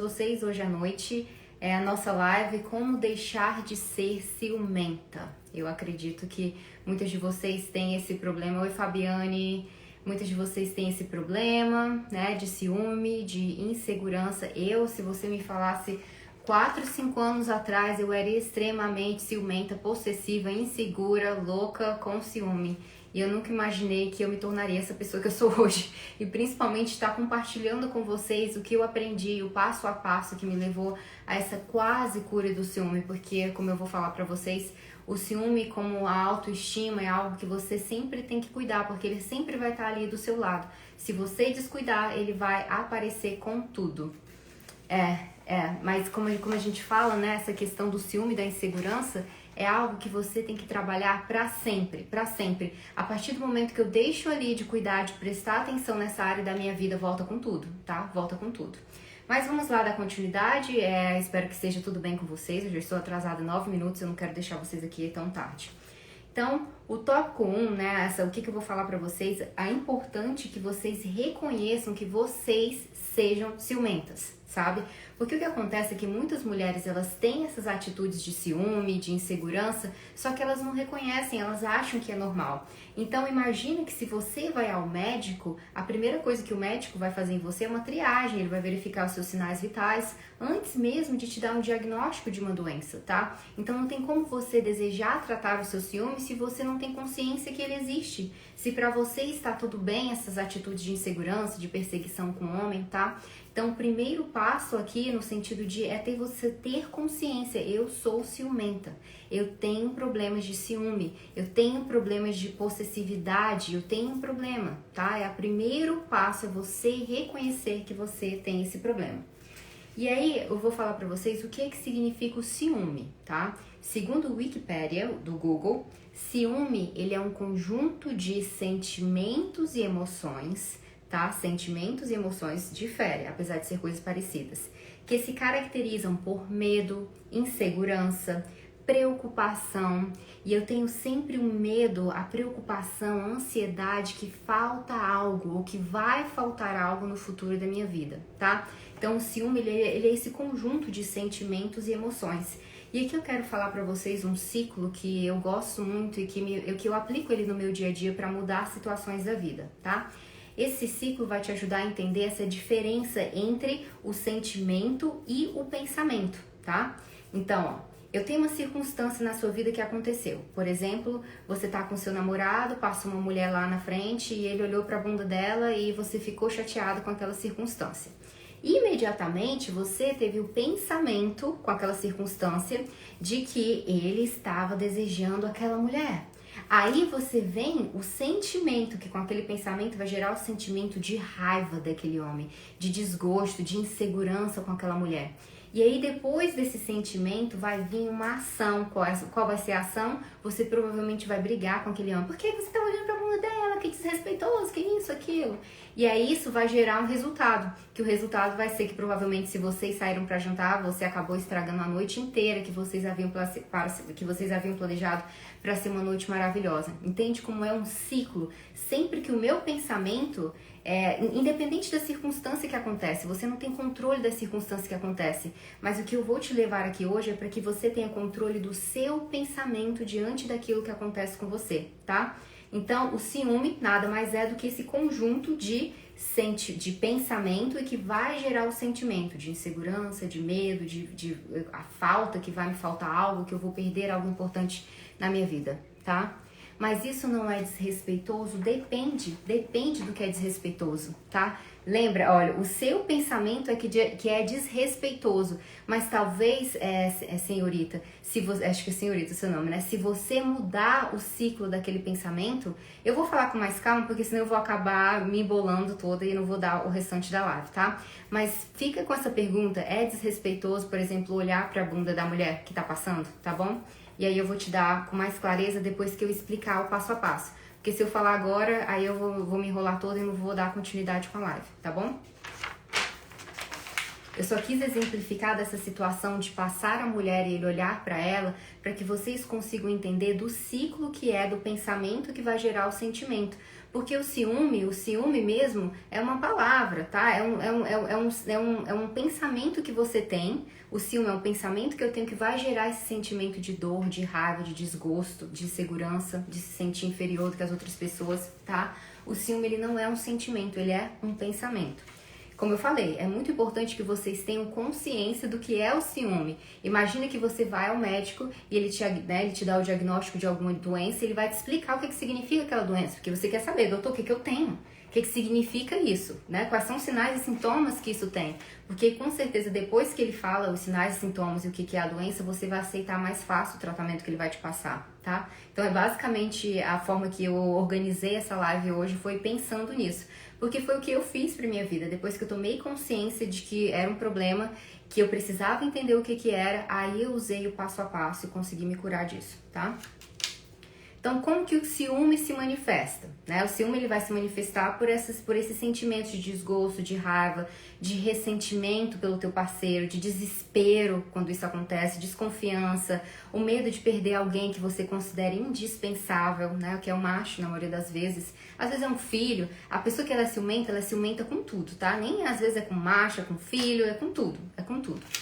Vocês hoje à noite é a nossa live Como Deixar de Ser Ciumenta. Eu acredito que muitas de vocês têm esse problema. Oi, Fabiane. Muitas de vocês têm esse problema, né, de ciúme, de insegurança. Se você me falasse 4, 5 anos atrás, eu era extremamente ciumenta, possessiva, insegura, louca, com ciúme. E eu nunca imaginei que eu me tornaria essa pessoa que eu sou hoje. E principalmente estar compartilhando com vocês o que eu aprendi, o passo a passo que me levou a essa quase cura do ciúme. Porque, como eu vou falar pra vocês, o ciúme, como a autoestima, é algo que você sempre tem que cuidar, porque ele sempre vai estar ali do seu lado. Se você descuidar, ele vai aparecer com tudo. Mas como a gente fala, né, essa questão do ciúme, da insegurança, é algo que você tem que trabalhar pra sempre, pra sempre. A partir do momento que eu deixo ali de cuidar, de prestar atenção nessa área da minha vida, volta com tudo, tá? Volta com tudo. Mas vamos lá dar continuidade, espero que esteja tudo bem com vocês, eu já estou atrasada 9 minutos, eu não quero deixar vocês aqui tão tarde. Então, o tópico 1, né, o que eu vou falar pra vocês, é importante que vocês reconheçam que vocês sejam ciumentas, sabe? Porque o que acontece é que muitas mulheres, elas têm essas atitudes de ciúme, de insegurança, só que elas não reconhecem, elas acham que é normal. Então, imagina que se você vai ao médico, a primeira coisa que o médico vai fazer em você é uma triagem, ele vai verificar os seus sinais vitais antes mesmo de te dar um diagnóstico de uma doença, tá? Então, não tem como você desejar tratar o seu ciúme se você não tem consciência que ele existe. Se pra você está tudo bem, essas atitudes de insegurança, de perseguição com o homem, tá? Então, o primeiro passo aqui, no sentido de você ter consciência, eu sou ciumenta, eu tenho problemas de ciúme, eu tenho problemas de possessividade, eu tenho um problema, tá? O primeiro passo é você reconhecer que você tem esse problema. E aí, eu vou falar pra vocês o que significa o ciúme, tá? Segundo o Wikipedia, do Google, ciúme, ele é um conjunto de sentimentos e emoções, tá? Sentimentos e emoções diferem, apesar de ser coisas parecidas, que se caracterizam por medo, insegurança, preocupação, e eu tenho sempre um medo, a preocupação, a ansiedade que falta algo, ou que vai faltar algo no futuro da minha vida, tá? Então o ciúme, ele é esse conjunto de sentimentos e emoções. E aqui eu quero falar pra vocês um ciclo que eu gosto muito e que eu aplico ele no meu dia a dia pra mudar situações da vida, tá? Esse ciclo vai te ajudar a entender essa diferença entre o sentimento e o pensamento, tá? Então, eu tenho uma circunstância na sua vida que aconteceu. Por exemplo, você tá com seu namorado, passa uma mulher lá na frente e ele olhou pra bunda dela e você ficou chateado com aquela circunstância. Imediatamente você teve o pensamento com aquela circunstância de que ele estava desejando aquela mulher. Aí você vem o sentimento, que com aquele pensamento vai gerar o sentimento de raiva daquele homem, de desgosto, de insegurança com aquela mulher. E aí depois desse sentimento vai vir uma ação. Qual vai ser a ação? Você provavelmente vai brigar com aquele homem. Por que você tá olhando pra bunda dela? Que desrespeitoso, que isso, aquilo. E aí isso vai gerar um resultado. Que o resultado vai ser que provavelmente se vocês saíram pra jantar, você acabou estragando a noite inteira que vocês haviam planejado para ser uma noite maravilhosa. Entende como é um ciclo? Sempre que o meu pensamento, independente da circunstância que acontece, você não tem controle da circunstância que acontece, mas o que eu vou te levar aqui hoje é para que você tenha controle do seu pensamento diante daquilo que acontece com você, tá? Então, o ciúme nada mais é do que esse conjunto de pensamento e que vai gerar o sentimento de insegurança, de medo, de a falta, que vai me faltar algo, que eu vou perder algo importante na minha vida, tá? Mas isso não é desrespeitoso? Depende do que é desrespeitoso, tá? Lembra, olha, o seu pensamento é que é desrespeitoso, mas talvez, senhorita, acho que é senhorita o seu nome, né? Se você mudar o ciclo daquele pensamento, eu vou falar com mais calma, porque senão eu vou acabar me embolando toda e não vou dar o restante da live, tá? Mas fica com essa pergunta, é desrespeitoso, por exemplo, olhar pra bunda da mulher que tá passando, tá bom? E aí eu vou te dar com mais clareza depois que eu explicar o passo a passo. Porque se eu falar agora, aí eu vou me enrolar toda e não vou dar continuidade com a live, tá bom? Eu só quis exemplificar dessa situação de passar a mulher e ele olhar para ela, para que vocês consigam entender do ciclo que é do pensamento que vai gerar o sentimento. Porque o ciúme mesmo é uma palavra, tá? É um pensamento que você tem. O ciúme é um pensamento que eu tenho que vai gerar esse sentimento de dor, de raiva, de desgosto, de insegurança, de se sentir inferior do que as outras pessoas, tá? O ciúme, ele não é um sentimento, ele é um pensamento. Como eu falei, é muito importante que vocês tenham consciência do que é o ciúme. Imagina que você vai ao médico e ele te dá o diagnóstico de alguma doença e ele vai te explicar o que significa aquela doença, porque você quer saber, doutor, o que eu tenho? O que significa isso? Né? Quais são os sinais e sintomas que isso tem? Porque com certeza depois que ele fala os sinais e sintomas e o que é a doença, você vai aceitar mais fácil o tratamento que ele vai te passar, tá? Então é basicamente a forma que eu organizei essa live hoje, foi pensando nisso. Porque foi o que eu fiz pra minha vida. Depois que eu tomei consciência de que era um problema, que eu precisava entender o que era, aí eu usei o passo a passo e consegui me curar disso, tá? Então, como que o ciúme se manifesta? Né? O ciúme ele vai se manifestar por esses sentimentos de desgosto, de raiva, de ressentimento pelo teu parceiro, de desespero quando isso acontece, desconfiança, o medo de perder alguém que você considera indispensável, né? Que é o macho na maioria das vezes. Às vezes é um filho, a pessoa que ela é ciumenta com tudo, tá? Nem às vezes é com macho, é com filho, é com tudo,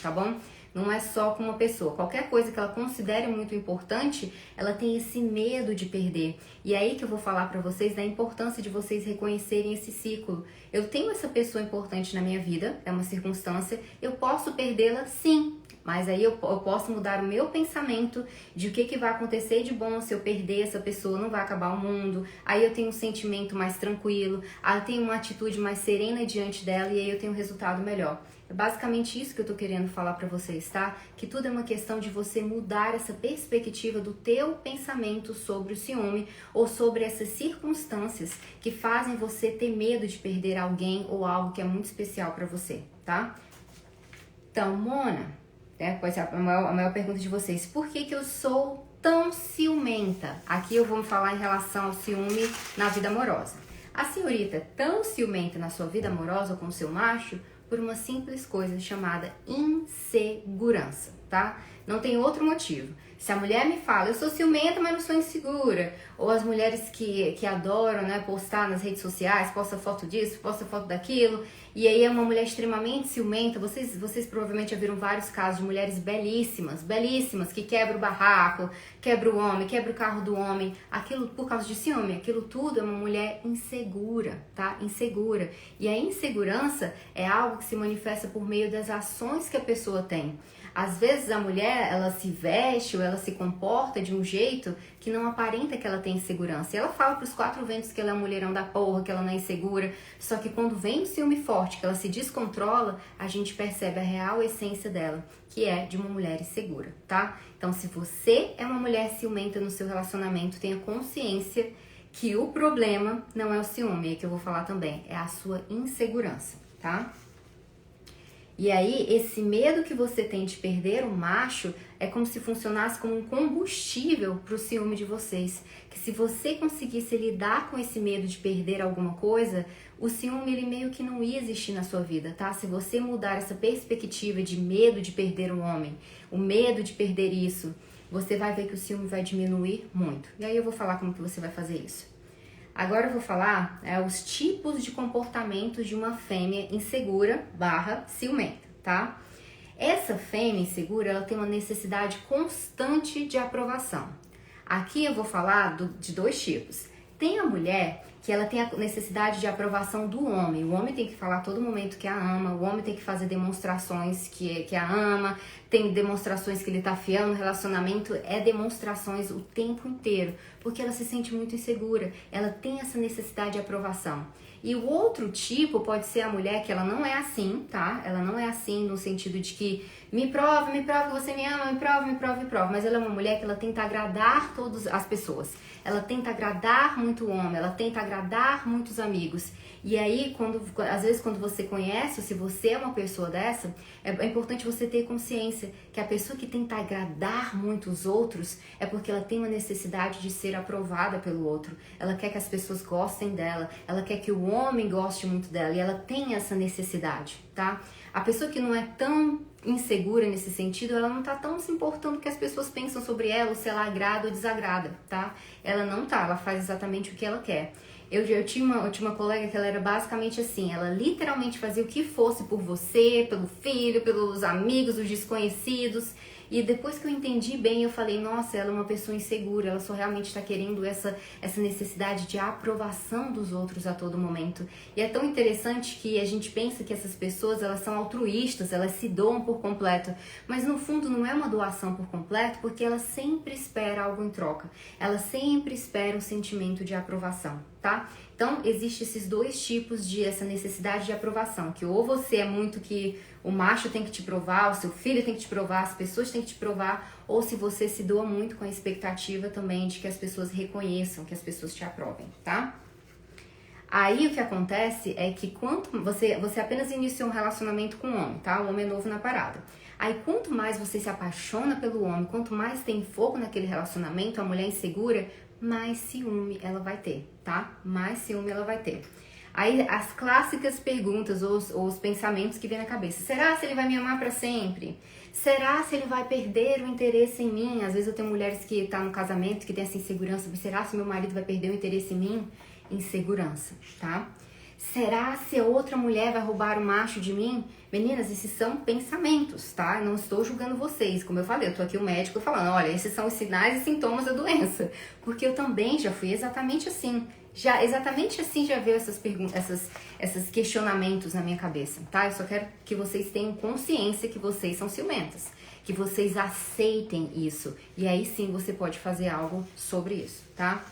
tá bom? Não é só com uma pessoa. Qualquer coisa que ela considere muito importante, ela tem esse medo de perder. E é aí que eu vou falar pra vocês da importância de vocês reconhecerem esse ciclo. Eu tenho essa pessoa importante na minha vida, é uma circunstância, eu posso perdê-la? Sim. Mas aí eu posso mudar o meu pensamento de o que vai acontecer de bom se eu perder essa pessoa, não vai acabar o mundo. Aí eu tenho um sentimento mais tranquilo, aí eu tenho uma atitude mais serena diante dela e aí eu tenho um resultado melhor. É basicamente isso que eu tô querendo falar pra vocês, tá? Que tudo é uma questão de você mudar essa perspectiva do teu pensamento sobre o ciúme ou sobre essas circunstâncias que fazem você ter medo de perder alguém ou algo que é muito especial pra você, tá? Então, Mona, pode ser a maior pergunta de vocês, por que eu sou tão ciumenta? Aqui eu vou falar em relação ao ciúme na vida amorosa. A senhorita é tão ciumenta na sua vida amorosa com o seu macho por uma simples coisa chamada insegurança, tá? Não tem outro motivo. Se a mulher me fala, eu sou ciumenta, mas não sou insegura, ou as mulheres que adoram, né, postar nas redes sociais, posta foto disso, posta foto daquilo, e aí é uma mulher extremamente ciumenta, vocês provavelmente já viram vários casos de mulheres belíssimas, que quebram o barraco, quebra o homem, quebra o carro do homem, aquilo por causa de ciúme, aquilo tudo é uma mulher insegura, tá? Insegura. E a insegurança é algo que se manifesta por meio das ações que a pessoa tem. Às vezes a mulher, ela se veste ou ela se comporta de um jeito que não aparenta que ela tem insegurança. E ela fala pros quatro ventos que ela é um mulherão da porra, que ela não é insegura. Só que quando vem o ciúme forte, que ela se descontrola, a gente percebe a real essência dela, que é de uma mulher insegura, tá? Então, se você é uma mulher ciumenta no seu relacionamento, tenha consciência que o problema não é o ciúme, é que eu vou falar também, é a sua insegurança, tá? E aí, esse medo que você tem de perder o macho é como se funcionasse como um combustível para o ciúme de vocês. Que se você conseguisse lidar com esse medo de perder alguma coisa, o ciúme ele meio que não ia existir na sua vida, tá? Se você mudar essa perspectiva de medo de perder o homem, o medo de perder isso, você vai ver que o ciúme vai diminuir muito. E aí eu vou falar como que você vai fazer isso. Agora eu vou falar os tipos de comportamentos de uma fêmea insegura / ciumenta, tá? Essa fêmea insegura, ela tem uma necessidade constante de aprovação. Aqui eu vou falar de dois tipos. Tem a mulher que ela tem a necessidade de aprovação do homem. O homem tem que falar a todo momento que a ama, o homem tem que fazer demonstrações que a ama, tem demonstrações que ele tá fiel no relacionamento, é demonstrações o tempo inteiro, porque ela se sente muito insegura, ela tem essa necessidade de aprovação. E o outro tipo pode ser a mulher que ela não é assim, tá? Ela não é assim no sentido de que me prova que você me ama, me prova. Mas ela é uma mulher que ela tenta agradar todas as pessoas. Ela tenta agradar muito o homem, ela tenta agradar muitos amigos. E aí, às vezes quando você conhece, ou se você é uma pessoa dessa, é importante você ter consciência que a pessoa que tenta agradar muito os outros é porque ela tem uma necessidade de ser aprovada pelo outro. Ela quer que as pessoas gostem dela, ela quer que o homem goste muito dela e ela tem essa necessidade, tá? A pessoa que não é tão insegura nesse sentido, ela não tá tão se importando com o que as pessoas pensam sobre ela, ou se ela agrada ou desagrada, tá? Ela não tá, ela faz exatamente o que ela quer. Eu tinha uma colega que ela era basicamente assim, ela literalmente fazia o que fosse por você, pelo filho, pelos amigos, os desconhecidos. E depois que eu entendi bem, eu falei, nossa, ela é uma pessoa insegura, ela só realmente está querendo essa necessidade de aprovação dos outros a todo momento. E é tão interessante que a gente pensa que essas pessoas, elas são altruístas, elas se doam por completo, mas no fundo não é uma doação por completo, porque ela sempre espera algo em troca, ela sempre espera um sentimento de aprovação, tá? Então, existem esses dois tipos de essa necessidade de aprovação, que ou você é muito que o macho tem que te provar, o seu filho tem que te provar, as pessoas têm que te provar, ou se você se doa muito com a expectativa também de que as pessoas reconheçam, que as pessoas te aprovem, tá? Aí o que acontece é que quanto você apenas iniciou um relacionamento com um homem, tá? O homem é novo na parada. Aí quanto mais você se apaixona pelo homem, quanto mais tem fogo naquele relacionamento, a mulher insegura, mais ciúme ela vai ter, tá? Mais ciúme ela vai ter. Aí as clássicas perguntas ou os pensamentos que vem na cabeça. Será se ele vai me amar pra sempre? Será se ele vai perder o interesse em mim? Às vezes eu tenho mulheres que estão no casamento, que tem essa insegurança. Será se meu marido vai perder o interesse em mim? Insegurança, tá? Será se outra mulher vai roubar o macho de mim? Meninas, esses são pensamentos, tá? Eu não estou julgando vocês. Como eu falei, eu tô aqui o médico falando, olha, esses são os sinais e sintomas da doença. Porque eu também já fui exatamente assim. Já veio essas perguntas, esses questionamentos na minha cabeça, tá? Eu só quero que vocês tenham consciência que vocês são ciumentas. Que vocês aceitem isso. E aí sim você pode fazer algo sobre isso, tá?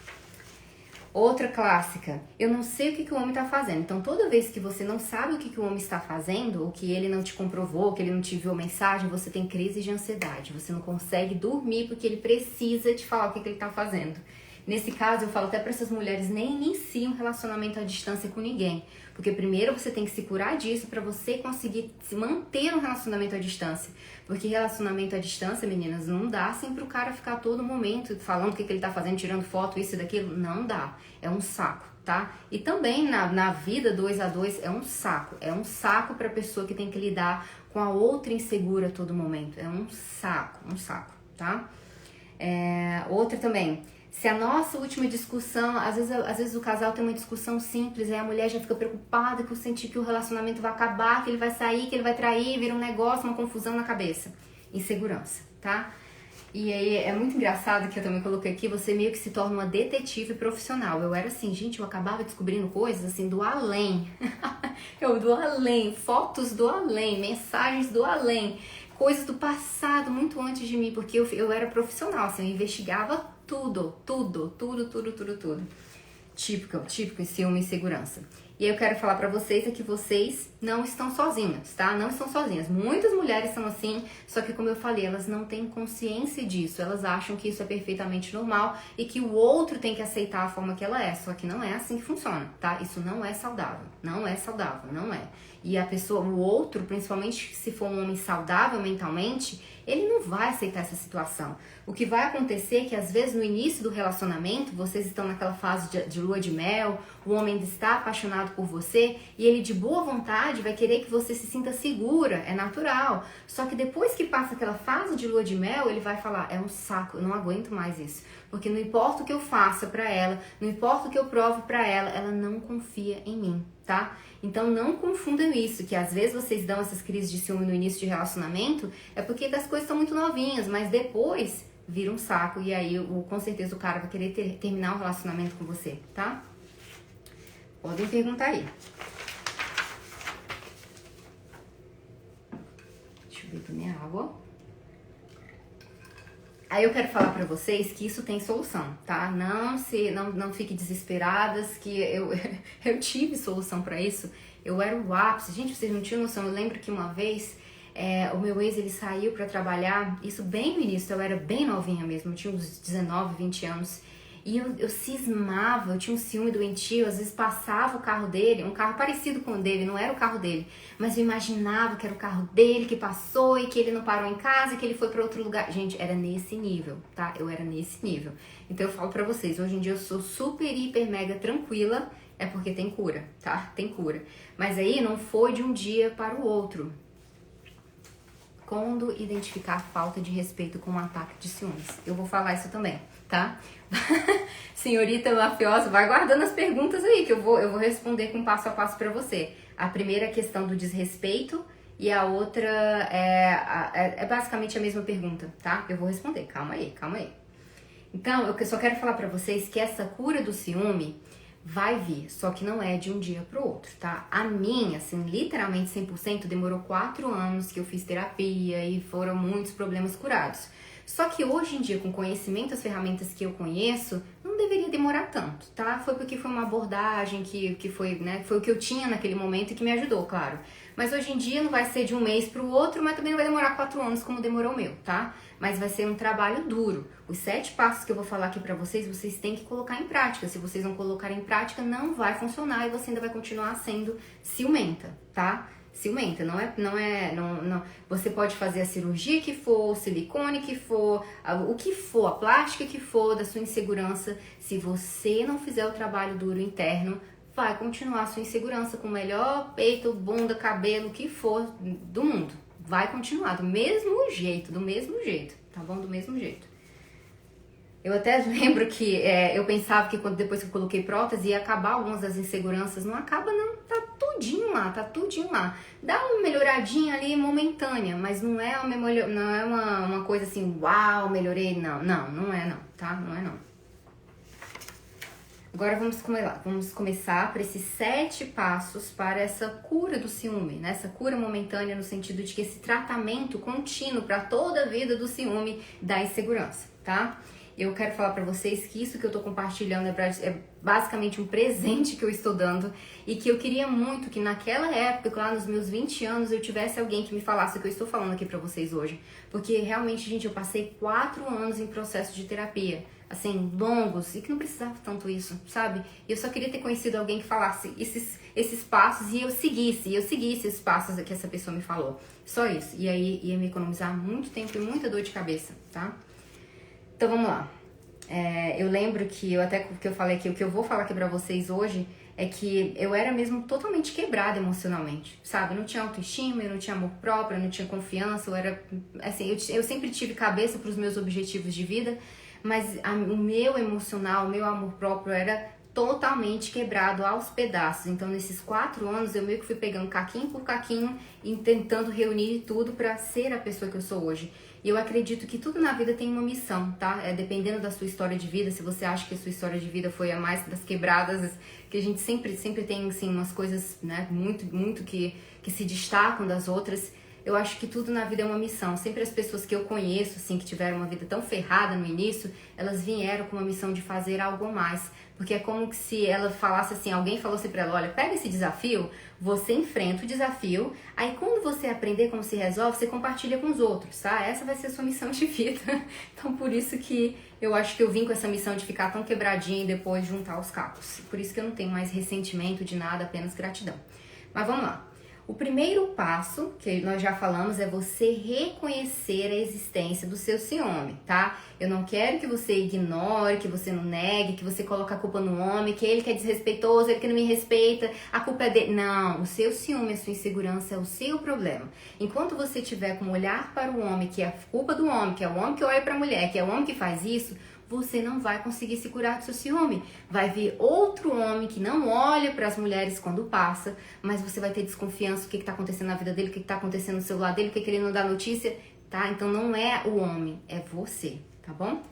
Outra clássica, eu não sei o que o homem está fazendo. Então, toda vez que você não sabe o que o homem está fazendo, ou que ele não te comprovou, que ele não te enviou mensagem, você tem crise de ansiedade. Você não consegue dormir porque ele precisa te falar o que ele está fazendo. Nesse caso, eu falo até para essas mulheres, nem iniciem um relacionamento à distância com ninguém. Porque primeiro você tem que se curar disso para você conseguir se manter um relacionamento à distância. Porque relacionamento à distância, meninas, não dá assim pro cara ficar a todo momento falando o que ele tá fazendo, tirando foto, isso e daquilo. Não dá. É um saco, tá? E também na vida 2 a 2 é um saco. É um saco pra pessoa que tem que lidar com a outra insegura a todo momento. É um saco, tá? Outra também. Se a nossa última discussão, às vezes o casal tem uma discussão simples, aí a mulher já fica preocupada que eu senti que o relacionamento vai acabar, que ele vai sair, que ele vai trair, vira um negócio, uma confusão na cabeça. Insegurança, tá? E aí é muito engraçado que eu também coloquei aqui, você meio que se torna uma detetive profissional. Eu era assim, gente, eu acabava descobrindo coisas assim do além. Do além, fotos do além, mensagens do além, coisas do passado muito antes de mim, porque eu era profissional, assim, eu investigava tudo. Típico em ciúme e insegurança. E aí eu quero falar pra vocês é que vocês não estão sozinhas, tá? Não estão sozinhas. Muitas mulheres são assim, só que como eu falei, elas não têm consciência disso. Elas acham que isso é perfeitamente normal e que o outro tem que aceitar a forma que ela é. Só que não é assim que funciona, tá? Isso não é saudável. Não é saudável, não é. E a pessoa, o outro, principalmente se for um homem saudável mentalmente, ele não vai aceitar essa situação. O que vai acontecer é que às vezes no início do relacionamento, vocês estão naquela fase de lua de mel, o homem está apaixonado por você e ele de boa vontade vai querer que você se sinta segura, é natural. Só que depois que passa aquela fase de lua de mel, ele vai falar, é um saco, eu não aguento mais isso. Porque não importa o que eu faça pra ela, não importa o que eu prove pra ela, ela não confia em mim, tá? Então não confundam isso, que às vezes vocês dão essas crises de ciúme no início de relacionamento, é porque as coisas estão muito novinhas, mas depois vira um saco e aí com certeza o cara vai querer terminar o relacionamento com você, tá? Podem perguntar aí. Deixa eu beber minha água. Aí eu quero falar pra vocês que isso tem solução, tá? Não fiquem desesperadas, que eu tive solução pra isso. Eu era o ápice. Gente, vocês não tinham noção. Eu lembro que uma vez o meu ex, ele saiu pra trabalhar, isso bem no início, eu era bem novinha mesmo, eu tinha uns 19, 20 anos. E eu cismava, eu tinha um ciúme doentio, às vezes passava o carro dele, um carro parecido com o dele, não era o carro dele, mas eu imaginava que era o carro dele que passou e que ele não parou em casa e que ele foi para outro lugar. Gente, era nesse nível, tá? Eu era nesse nível. Então eu falo pra vocês, hoje em dia eu sou super, hiper, mega tranquila, é porque tem cura, tá? Tem cura. Mas aí não foi de um dia para o outro. Quando identificar falta de respeito com um ataque de ciúmes? Eu vou falar isso também, tá? Senhorita mafiosa, vai guardando as perguntas aí que eu vou responder com passo a passo pra você. A primeira questão do desrespeito e a outra é basicamente a mesma pergunta, tá? Eu vou responder, calma aí, calma aí. Então, eu só quero falar pra vocês que essa cura do ciúme vai vir, só que não é de um dia pro outro, tá? A minha, assim, literalmente 100%, demorou 4 anos que eu fiz terapia e foram muitos problemas curados. Só que hoje em dia, com conhecimento, as ferramentas que eu conheço, não deveria demorar tanto, tá? Foi porque foi uma abordagem que foi, né, foi o que eu tinha naquele momento e que me ajudou, claro. Mas hoje em dia não vai ser de um mês pro outro, mas também não vai demorar 4 anos como demorou o meu, tá? Mas vai ser um trabalho duro. Os 7 passos que eu vou falar aqui pra vocês, vocês têm que colocar em prática. Se vocês não colocarem em prática, não vai funcionar e você ainda vai continuar sendo ciumenta, tá? Ciumenta, não. Você pode fazer a cirurgia que for, o silicone que for, o que for, a plástica que for da sua insegurança. Se você não fizer o trabalho duro interno, vai continuar a sua insegurança com o melhor peito, bunda, cabelo, o que for do mundo. Vai continuar do mesmo jeito, tá bom? Do mesmo jeito. Eu até lembro que eu pensava que depois que eu coloquei prótese ia acabar algumas das inseguranças. Não acaba não, tá tudinho lá. Dá uma melhoradinha ali momentânea, mas não é uma coisa assim, uau, melhorei. Não é não, tá? Não é não. Agora vamos começar por esses 7 passos para essa cura do ciúme, né? Essa cura momentânea no sentido de que esse tratamento contínuo para toda a vida do ciúme da insegurança, tá? Eu quero falar pra vocês que isso que eu tô compartilhando é basicamente um presente que eu estou dando e que eu queria muito que naquela época, lá nos meus 20 anos, eu tivesse alguém que me falasse o que eu estou falando aqui pra vocês hoje. Porque realmente, gente, eu passei 4 anos em processo de terapia, assim, longos, e que não precisava tanto isso, sabe? E eu só queria ter conhecido alguém que falasse esses passos e eu seguisse os passos que essa pessoa me falou. Só isso. E aí ia me economizar muito tempo e muita dor de cabeça, tá? Então vamos lá. Eu lembro que eu falei aqui, o que eu vou falar aqui pra vocês hoje é que eu era mesmo totalmente quebrada emocionalmente, sabe? Eu não tinha autoestima, eu não tinha amor próprio, eu não tinha confiança, eu era, assim, eu sempre tive cabeça pros meus objetivos de vida, mas o meu emocional, o meu amor próprio era totalmente quebrado aos pedaços. Então nesses 4 anos eu meio que fui pegando caquinho por caquinho e tentando reunir tudo pra ser a pessoa que eu sou hoje. E eu acredito que tudo na vida tem uma missão, tá? Dependendo da sua história de vida, se você acha que a sua história de vida foi a mais das quebradas, que a gente sempre tem, assim, umas coisas, né, muito que se destacam das outras. Eu acho que tudo na vida é uma missão. Sempre as pessoas que eu conheço, assim, que tiveram uma vida tão ferrada no início, elas vieram com uma missão de fazer algo a mais. Porque é como se ela falasse assim, alguém falou assim pra ela, olha, pega esse desafio, você enfrenta o desafio, aí quando você aprender como se resolve, você compartilha com os outros, tá? Essa vai ser a sua missão de vida. Então por isso que eu acho que eu vim com essa missão de ficar tão quebradinha e depois juntar os cacos. Por isso que eu não tenho mais ressentimento de nada, apenas gratidão. Mas vamos lá. O primeiro passo, que nós já falamos, é você reconhecer a existência do seu ciúme, tá? Eu não quero que você ignore, que você não negue, que você coloque a culpa no homem, que ele que é desrespeitoso, ele que não me respeita, a culpa é dele. Não, o seu ciúme, a sua insegurança é o seu problema. Enquanto você tiver com um olhar para o homem, que é a culpa do homem, que é o homem que olha para a mulher, que é o homem que faz isso, você não vai conseguir se curar do seu ciúme. Vai vir outro homem que não olha para as mulheres quando passa, mas você vai ter desconfiança do que está acontecendo na vida dele, o que está acontecendo no celular dele, o que ele não dá notícia, tá? Então não é o homem, é você, tá bom?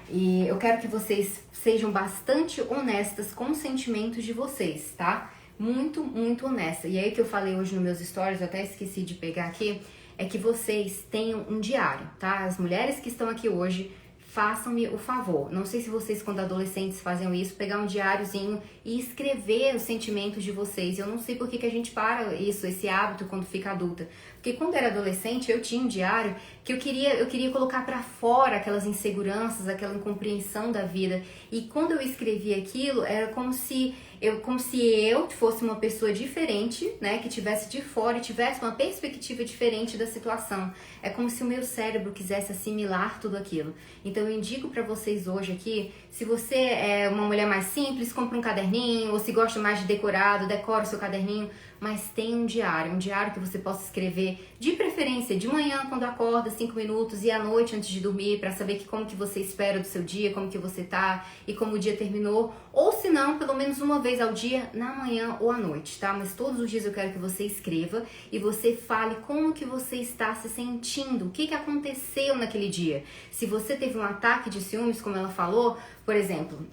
E eu quero que vocês sejam bastante honestas com os sentimentos de vocês, tá? Muito, muito honesta. E aí que eu falei hoje nos meus stories, eu até esqueci de pegar aqui, é que vocês tenham um diário, tá? As mulheres que estão aqui hoje, façam-me o favor. Não sei se vocês, quando adolescentes, faziam isso, pegar um diáriozinho e escrever os sentimentos de vocês. Eu não sei por que a gente para isso, esse hábito, quando fica adulta. Porque quando era adolescente, eu tinha um diário que eu queria colocar pra fora aquelas inseguranças, aquela incompreensão da vida. E quando eu escrevia aquilo, era como se eu fosse uma pessoa diferente, né, que tivesse de fora e tivesse uma perspectiva diferente da situação. É como se o meu cérebro quisesse assimilar tudo aquilo. Então eu indico para vocês hoje aqui, se você é uma mulher mais simples, compra um caderninho, ou se gosta mais de decorado, decora o seu caderninho, mas tem um diário que você possa escrever, de preferência de manhã quando acorda, 5 minutos, e à noite antes de dormir, para saber como que você espera do seu dia, como que você tá e como o dia terminou, ou se não, pelo menos uma vez ao dia, na manhã ou à noite, tá? Mas todos os dias eu quero que você escreva e você fale como que você está se sentindo, o que que aconteceu naquele dia. Se você teve um ataque de ciúmes, como ela falou, por exemplo,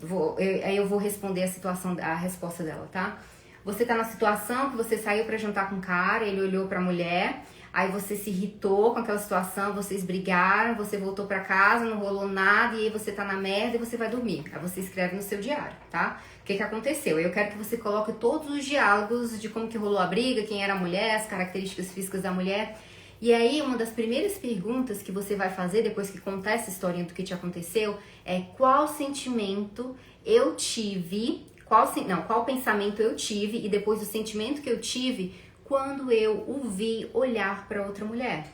aí eu vou responder a resposta dela, tá? Você tá na situação que você saiu pra jantar com um cara, ele olhou pra mulher, aí você se irritou com aquela situação, vocês brigaram, você voltou pra casa, não rolou nada, e aí você tá na merda e você vai dormir. Aí você escreve no seu diário, tá? O que que aconteceu? Eu quero que você coloque todos os diálogos de como que rolou a briga, quem era a mulher, as características físicas da mulher. E aí, uma das primeiras perguntas que você vai fazer depois que contar essa historinha do que te aconteceu é: qual sentimento eu tive, qual pensamento eu tive, e depois o sentimento que eu tive quando eu o vi olhar para outra mulher.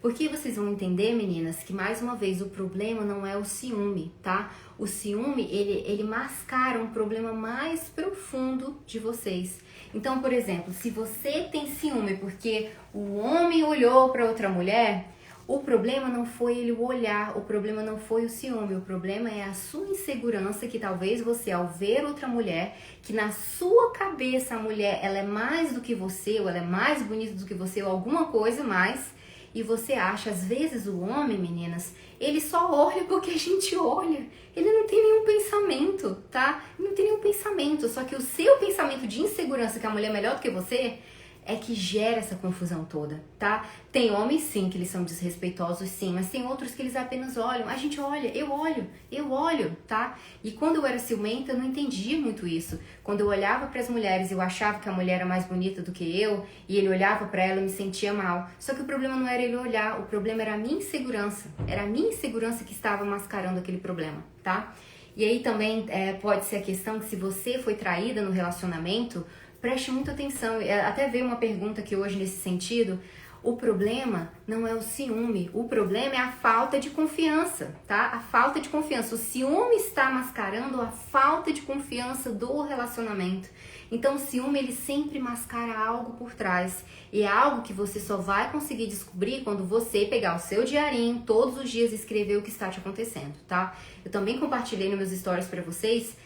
Porque vocês vão entender, meninas, que mais uma vez o problema não é o ciúme, tá? O ciúme, ele mascara um problema mais profundo de vocês. Então, por exemplo, se você tem ciúme porque o homem olhou para outra mulher, o problema não foi ele olhar, o problema não foi o ciúme, o problema é a sua insegurança, que talvez você, ao ver outra mulher, que na sua cabeça a mulher, ela é mais do que você, ou ela é mais bonita do que você, ou alguma coisa mais, e você acha, às vezes o homem, meninas, ele só olha porque a gente olha. Ele não tem nenhum pensamento, tá? Ele não tem nenhum pensamento, só que o seu pensamento de insegurança, que a mulher é melhor do que você, é que gera essa confusão toda, tá? Tem homens sim que eles são desrespeitosos sim, mas tem outros que eles apenas olham. A gente olha, eu olho, tá? E quando eu era ciumenta, eu não entendia muito isso. Quando eu olhava para as mulheres, eu achava que a mulher era mais bonita do que eu, e ele olhava para ela, eu me sentia mal. Só que o problema não era ele olhar, o problema era a minha insegurança. Era a minha insegurança que estava mascarando aquele problema, tá? E aí também pode ser a questão que se você foi traída no relacionamento, preste muita atenção. Até veio uma pergunta aqui hoje nesse sentido. O problema não é o ciúme, o problema é a falta de confiança, tá? A falta de confiança. O ciúme está mascarando a falta de confiança do relacionamento. Então o ciúme, ele sempre mascara algo por trás. E é algo que você só vai conseguir descobrir quando você pegar o seu diarinho, todos os dias escrever o que está te acontecendo, tá? Eu também compartilhei nos meus stories para vocês.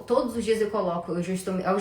Todos os dias eu coloco, hoje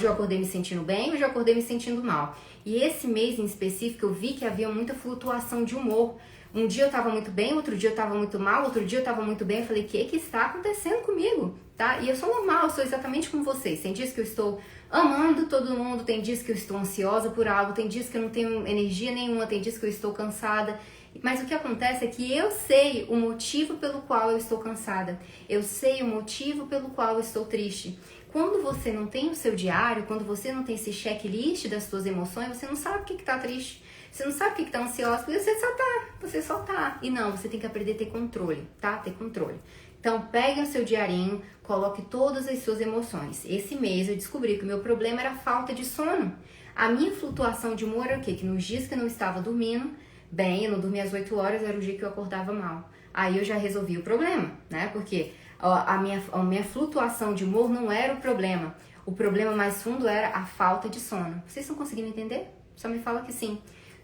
eu acordei me sentindo bem, hoje eu acordei me sentindo mal. E esse mês em específico eu vi que havia muita flutuação de humor. Um dia eu tava muito bem, outro dia eu tava muito mal, outro dia eu tava muito bem. Eu falei, o que está acontecendo comigo? Tá? E eu sou normal, eu sou exatamente como vocês. Tem dias que eu estou amando todo mundo, tem dias que eu estou ansiosa por algo, tem dias que eu não tenho energia nenhuma, tem dias que eu estou cansada. Mas o que acontece é que eu sei o motivo pelo qual eu estou cansada. Eu sei o motivo pelo qual eu estou triste. Quando você não tem o seu diário, quando você não tem esse checklist das suas emoções, você não sabe o que está triste. Você não sabe o que está ansiosa, porque você só tá. E não, você tem que aprender a ter controle, tá? Ter controle. Então, pegue o seu diarinho, coloque todas as suas emoções. Esse mês eu descobri que o meu problema era a falta de sono. A minha flutuação de humor era o quê? Que nos dias que eu não estava dormindo bem, eu não dormia às 8 horas, era o dia que eu acordava mal. Aí eu já resolvi o problema, né? Porque a minha flutuação de humor não era o problema. O problema mais fundo era a falta de sono. Vocês estão conseguindo entender? Só me fala que sim.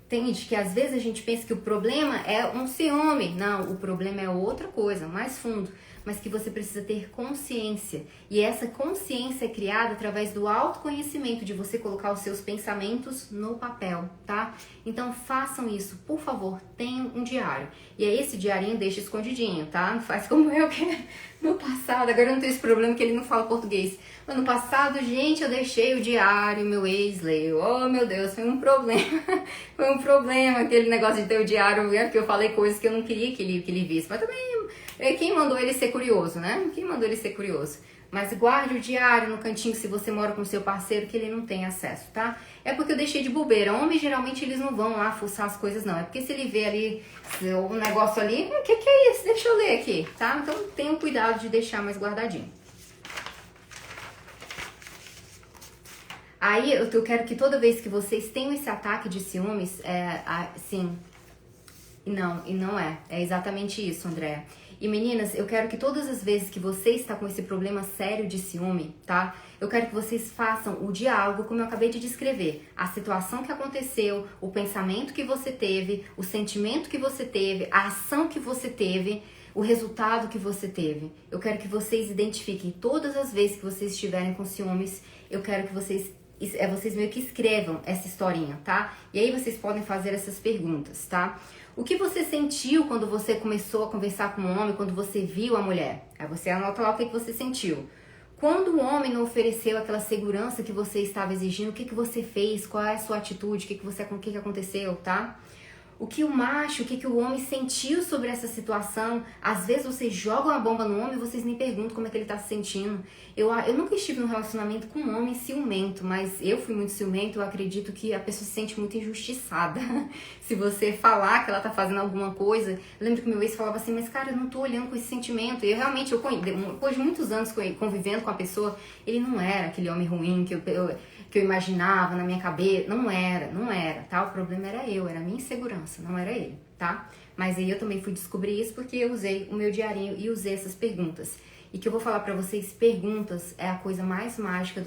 Entende que às vezes a gente pensa que o problema é um ciúme. Não, o problema é outra coisa, mais fundo. Mas que você precisa ter consciência. E essa consciência é criada através do autoconhecimento, de você colocar os seus pensamentos no papel, tá? Então façam isso, por favor, tenham um diário. E aí esse diarinho deixa escondidinho, tá? Não faz como eu, que no passado, agora eu não tenho esse problema que ele não fala português. Mas no passado, gente, eu deixei o diário, meu ex leu. Oh, meu Deus, foi um problema. Foi um problema aquele negócio de ter o diário, porque eu falei coisas que eu não queria que ele visse. Mas também Quem mandou ele ser curioso, né? Quem mandou ele ser curioso? Mas guarde o diário no cantinho se você mora com seu parceiro que ele não tem acesso, tá? É porque eu deixei de bobeira. Homens, geralmente, eles não vão lá fuçar as coisas, não. É porque se ele vê ali o negócio ali, o que é isso? Deixa eu ler aqui, tá? Então, tenham cuidado de deixar mais guardadinho. Aí, eu quero que toda vez que vocês tenham esse ataque de ciúmes, assim... E não é. É exatamente isso, Andréa. E meninas, eu quero que todas as vezes que você está com esse problema sério de ciúme, tá? Eu quero que vocês façam o diálogo, como eu acabei de descrever. A situação que aconteceu, o pensamento que você teve, o sentimento que você teve, a ação que você teve, o resultado que você teve. Eu quero que vocês identifiquem todas as vezes que vocês estiverem com ciúmes. Eu quero que vocês meio que escrevam essa historinha, tá? E aí vocês podem fazer essas perguntas, tá? O que você sentiu quando você começou a conversar com o homem, quando você viu a mulher? Aí você anota lá o que você sentiu. Quando o homem não ofereceu aquela segurança que você estava exigindo, o que você fez? Qual é a sua atitude? O que aconteceu, tá? O que o macho, o que o homem sentiu sobre essa situação. Às vezes vocês jogam a bomba no homem e vocês nem perguntam como é que ele tá se sentindo. Eu nunca estive num relacionamento com um homem ciumento, mas eu fui muito ciumento. Eu acredito que a pessoa se sente muito injustiçada. Se você falar que ela tá fazendo alguma coisa. Eu lembro que meu ex falava assim, mas cara, eu não tô olhando com esse sentimento. E eu realmente, depois de muitos anos convivendo com a pessoa, ele não era aquele homem ruim que eu imaginava na minha cabeça. Não era, tá? O problema era a minha insegurança, não era ele, tá? Mas aí eu também fui descobrir isso porque eu usei o meu diarinho e usei essas perguntas. E que eu vou falar pra vocês, perguntas é a coisa mais mágica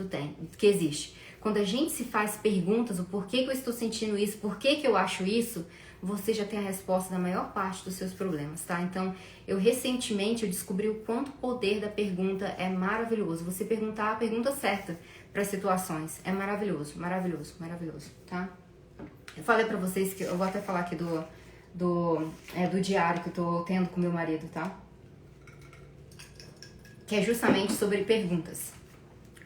que existe. Quando a gente se faz perguntas, o porquê que eu estou sentindo isso, por que eu acho isso, você já tem a resposta da maior parte dos seus problemas, tá? Então, recentemente eu descobri o quanto o poder da pergunta é maravilhoso. Você perguntar a pergunta certa para situações é maravilhoso, maravilhoso, maravilhoso, tá? Eu falei pra vocês que eu vou até falar aqui do diário que eu tô tendo com meu marido, tá? Que é justamente sobre perguntas.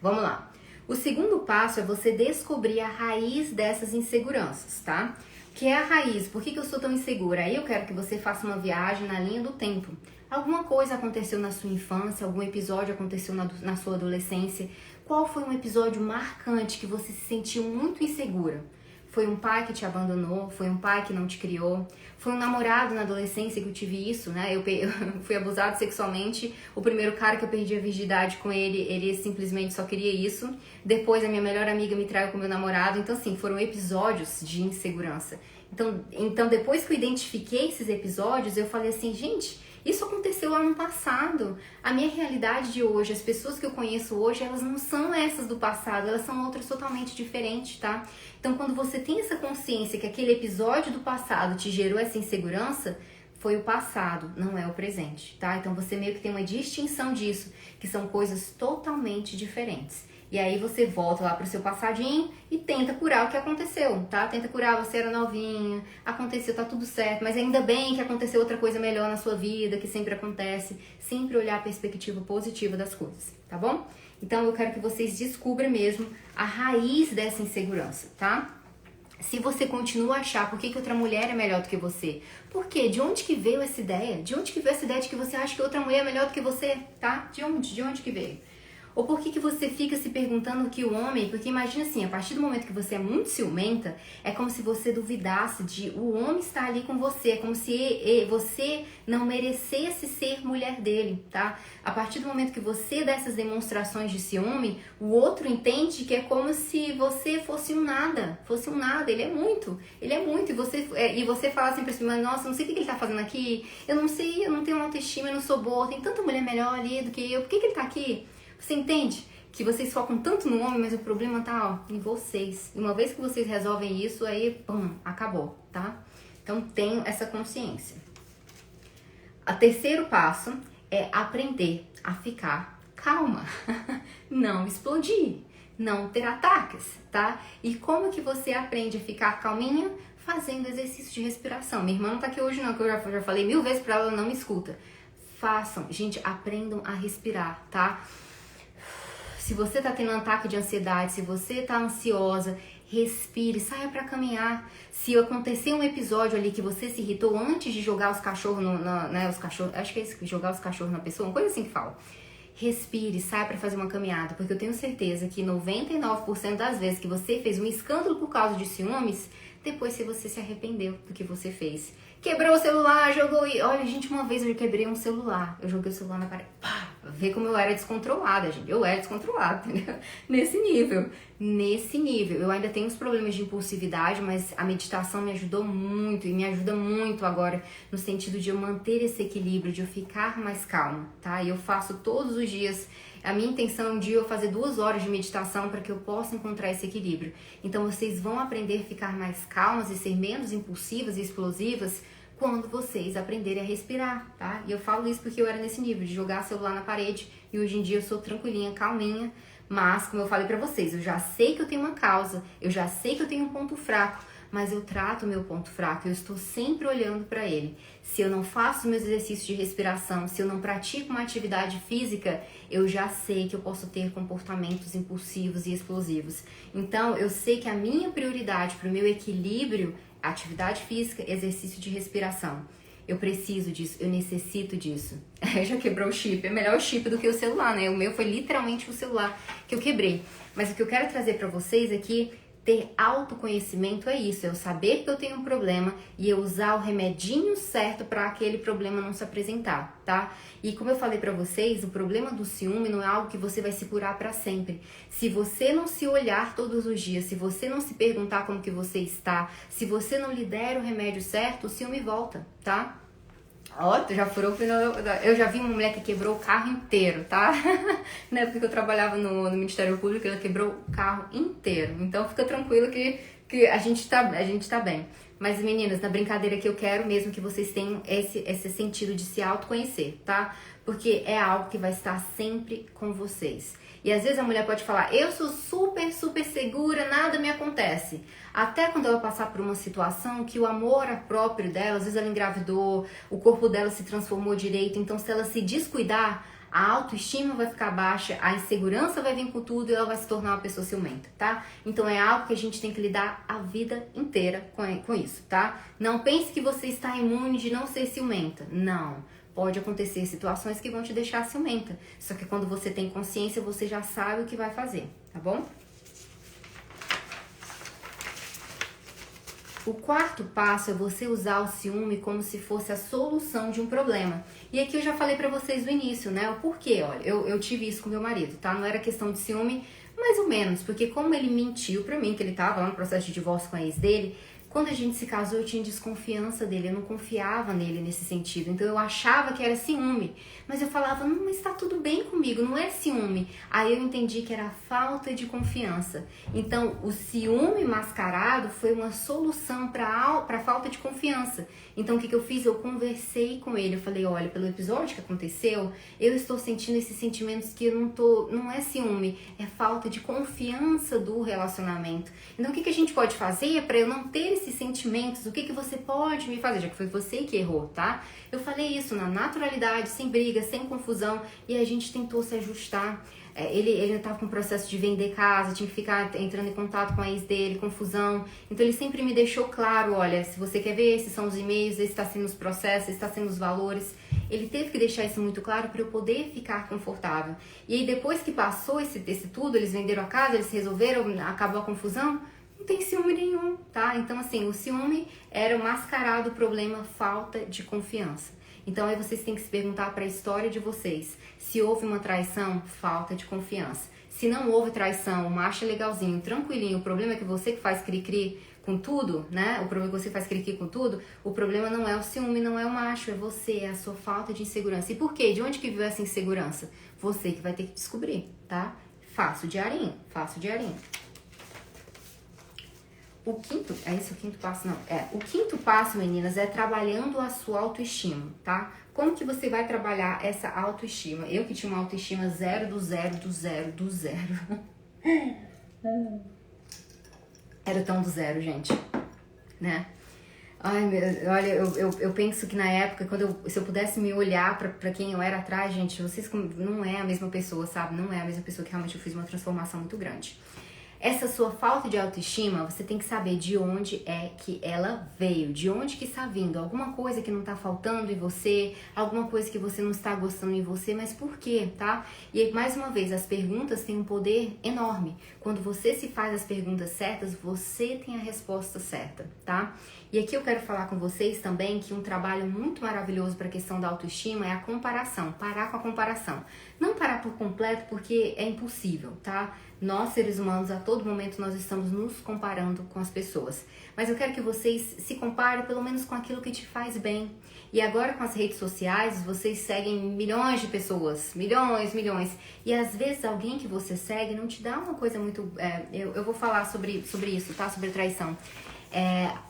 Vamos lá. O segundo passo é você descobrir a raiz dessas inseguranças, tá? Que é a raiz. Por que eu sou tão insegura? Aí eu quero que você faça uma viagem na linha do tempo. Alguma coisa aconteceu na sua infância, algum episódio aconteceu na sua adolescência. Qual foi um episódio marcante que você se sentiu muito insegura? Foi um pai que te abandonou? Foi um pai que não te criou? Foi um namorado na adolescência que eu tive isso, né? Eu fui abusado sexualmente. O primeiro cara que eu perdi a virgindade com ele simplesmente só queria isso. Depois a minha melhor amiga me traiu com meu namorado. Então, assim, foram episódios de insegurança. Então, depois que eu identifiquei esses episódios, eu falei assim, gente, isso aconteceu lá no passado. A minha realidade de hoje, as pessoas que eu conheço hoje, elas não são essas do passado, elas são outras totalmente diferentes, tá? Então, quando você tem essa consciência que aquele episódio do passado te gerou essa insegurança, foi o passado, não é o presente, tá? Então, você meio que tem uma distinção disso, que são coisas totalmente diferentes. E aí você volta lá pro seu passadinho e tenta curar o que aconteceu, tá? Tenta curar, você era novinha, aconteceu, tá tudo certo, mas ainda bem que aconteceu outra coisa melhor na sua vida, que sempre acontece. Sempre olhar a perspectiva positiva das coisas, tá bom? Então eu quero que vocês descubram mesmo a raiz dessa insegurança, tá? Se você continua a achar por que outra mulher é melhor do que você, por quê? De onde que veio essa ideia? De onde que veio essa ideia de que você acha que outra mulher é melhor do que você, tá? De onde que veio? Ou por que você fica se perguntando que o homem... Porque imagina assim, a partir do momento que você é muito ciumenta, é como se você duvidasse de o homem estar ali com você. É como se você não merecesse ser mulher dele, tá? A partir do momento que você dá essas demonstrações de ciúme, o outro entende que é como se você fosse um nada. Fosse um nada, ele é muito. E você fala assim pra cima, nossa, não sei o que ele tá fazendo aqui. Eu não sei, eu não tenho autoestima, eu não sou boa. Tem tanta mulher melhor ali do que eu. Por que ele tá aqui? Você entende que vocês focam tanto no homem, mas o problema tá, ó, em vocês. E uma vez que vocês resolvem isso, aí, pum, acabou, tá? Então, tenham essa consciência. O terceiro passo é aprender a ficar calma. Não explodir, não ter ataques, tá? E como que você aprende a ficar calminha? Fazendo exercício de respiração. Minha irmã não tá aqui hoje não, que eu já falei 1000 vezes pra ela, ela não me escuta. Façam, gente, aprendam a respirar, tá? Se você tá tendo um ataque de ansiedade, se você tá ansiosa, respire, saia pra caminhar. Se acontecer um episódio ali que você se irritou antes de jogar os cachorros, os cachorros, acho que é isso, jogar os cachorros na pessoa, uma coisa assim que fala. Respire, saia pra fazer uma caminhada, porque eu tenho certeza que 99% das vezes que você fez um escândalo por causa de ciúmes, depois você se arrependeu do que você fez. Quebrou o celular, jogou e... Olha, gente, uma vez eu quebrei um celular. Eu joguei o celular na parede. Pá! Vê como eu era descontrolada, gente. Eu era descontrolada, entendeu? Nesse nível. Nesse nível. Eu ainda tenho uns problemas de impulsividade, mas a meditação me ajudou muito. E me ajuda muito agora no sentido de eu manter esse equilíbrio, de eu ficar mais calma, tá? E eu faço todos os dias... A minha intenção é um dia eu fazer 2 horas de meditação para que eu possa encontrar esse equilíbrio. Então vocês vão aprender a ficar mais calmas e ser menos impulsivas e explosivas quando vocês aprenderem a respirar, tá? E eu falo isso porque eu era nesse nível de jogar celular na parede e hoje em dia eu sou tranquilinha, calminha, mas como eu falei pra vocês, eu já sei que eu tenho uma causa, eu já sei que eu tenho um ponto fraco, mas eu trato o meu ponto fraco, eu estou sempre olhando para ele. Se eu não faço meus exercícios de respiração, se eu não pratico uma atividade física, eu já sei que eu posso ter comportamentos impulsivos e explosivos. Então, eu sei que a minha prioridade para o meu equilíbrio é atividade física, exercício de respiração. Eu preciso disso, eu necessito disso. Já quebrou o chip, é melhor o chip do que o celular, né? O meu foi literalmente o celular que eu quebrei. Mas o que eu quero trazer para vocês é que ter autoconhecimento é isso, é eu saber que eu tenho um problema e eu usar o remedinho certo para aquele problema não se apresentar, tá? E como eu falei para vocês, o problema do ciúme não é algo que você vai se curar para sempre. Se você não se olhar todos os dias, se você não se perguntar como que você está, se você não lhe der o remédio certo, o ciúme volta, tá? Ó, tu já furou o pneu. Eu já vi uma mulher que quebrou o carro inteiro, tá? Na época que eu trabalhava no Ministério Público, ela quebrou o carro inteiro. Então fica tranquila que a gente tá bem. Mas meninas, na brincadeira que eu quero mesmo que vocês tenham esse sentido de se autoconhecer, tá? Porque é algo que vai estar sempre com vocês. E às vezes a mulher pode falar, eu sou super, super segura, nada me acontece. Até quando ela passar por uma situação que o amor próprio dela, às vezes ela engravidou, o corpo dela se transformou direito, então se ela se descuidar, a autoestima vai ficar baixa, a insegurança vai vir com tudo e ela vai se tornar uma pessoa ciumenta, tá? Então é algo que a gente tem que lidar a vida inteira com isso, tá? Não pense que você está imune de não ser ciumenta, não. Pode acontecer situações que vão te deixar ciumenta. Só que quando você tem consciência, você já sabe o que vai fazer, tá bom? O 4º passo é você usar o ciúme como se fosse a solução de um problema. E aqui eu já falei pra vocês no início, né? O porquê, olha, eu tive isso com meu marido, tá? Não era questão de ciúme, mais ou menos. Porque como ele mentiu pra mim, que ele tava lá no processo de divórcio com a ex dele, quando a gente se casou, eu tinha desconfiança dele, eu não confiava nele nesse sentido. Então eu achava que era ciúme, mas eu falava, não, mas tá tudo bem comigo, não é ciúme. Aí eu entendi que era falta de confiança. Então o ciúme mascarado foi uma solução para a falta de confiança. Então o que eu fiz? Eu conversei com ele, eu falei, olha, pelo episódio que aconteceu, eu estou sentindo esses sentimentos que eu não é ciúme, é falta de confiança do relacionamento. Então o que a gente pode fazer para eu não ter esses sentimentos? O que você pode me fazer? Já que foi você que errou, tá? Eu falei isso na naturalidade, sem briga, sem confusão, e a gente tentou se ajustar. Ele estava com o processo de vender casa, tinha que ficar entrando em contato com a ex dele, confusão. Então ele sempre me deixou claro, olha, se você quer ver, esses são os e-mails, esse está sendo os processos, esse está sendo os valores. Ele teve que deixar isso muito claro para eu poder ficar confortável. E aí depois que passou esse tudo, eles venderam a casa, eles resolveram, acabou a confusão, não tem ciúme nenhum, tá? Então assim, o ciúme era o mascarado problema, falta de confiança. Então aí vocês têm que se perguntar para a história de vocês. Se houve uma traição, falta de confiança. Se não houve traição, o macho é legalzinho, tranquilinho, o problema é que você que faz cri-cri com tudo, né? O problema é que você faz cri-cri com tudo, o problema não é o ciúme, não é o macho, é você, é a sua falta de insegurança. E por quê? De onde que veio essa insegurança? Você que vai ter que descobrir, tá? Faço diarinho, faço diarinho. O 5º, é esse o 5º passo? Não, o 5º passo, meninas, é trabalhando a sua autoestima, tá? Como que você vai trabalhar essa autoestima? Eu que tinha uma autoestima 0 do 0 do 0 do 0. Era tão do zero, gente, né? Ai, olha, eu penso que na época, se eu pudesse me olhar pra quem eu era atrás, gente, vocês não é a mesma pessoa, sabe? Não é a mesma pessoa, que realmente eu fiz uma transformação muito grande. essa sua falta de autoestima, você tem que saber de onde é que ela veio, de onde que está vindo. Alguma coisa que não está faltando em você, alguma coisa que você não está gostando em você, mas por quê, tá? E aí, mais uma vez, as perguntas têm um poder enorme. Quando você se faz as perguntas certas, você tem a resposta certa, tá? E aqui eu quero falar com vocês também que um trabalho muito maravilhoso para a questão da autoestima é a comparação, parar com a comparação. Não parar por completo porque é impossível, tá? Nós, seres humanos, a todo momento nós estamos nos comparando com as pessoas. Mas eu quero que vocês se comparem pelo menos com aquilo que te faz bem. E agora com as redes sociais, vocês seguem milhões de pessoas, milhões. E às vezes alguém que você segue não te dá uma coisa muito... eu vou falar sobre isso, tá? Sobre traição.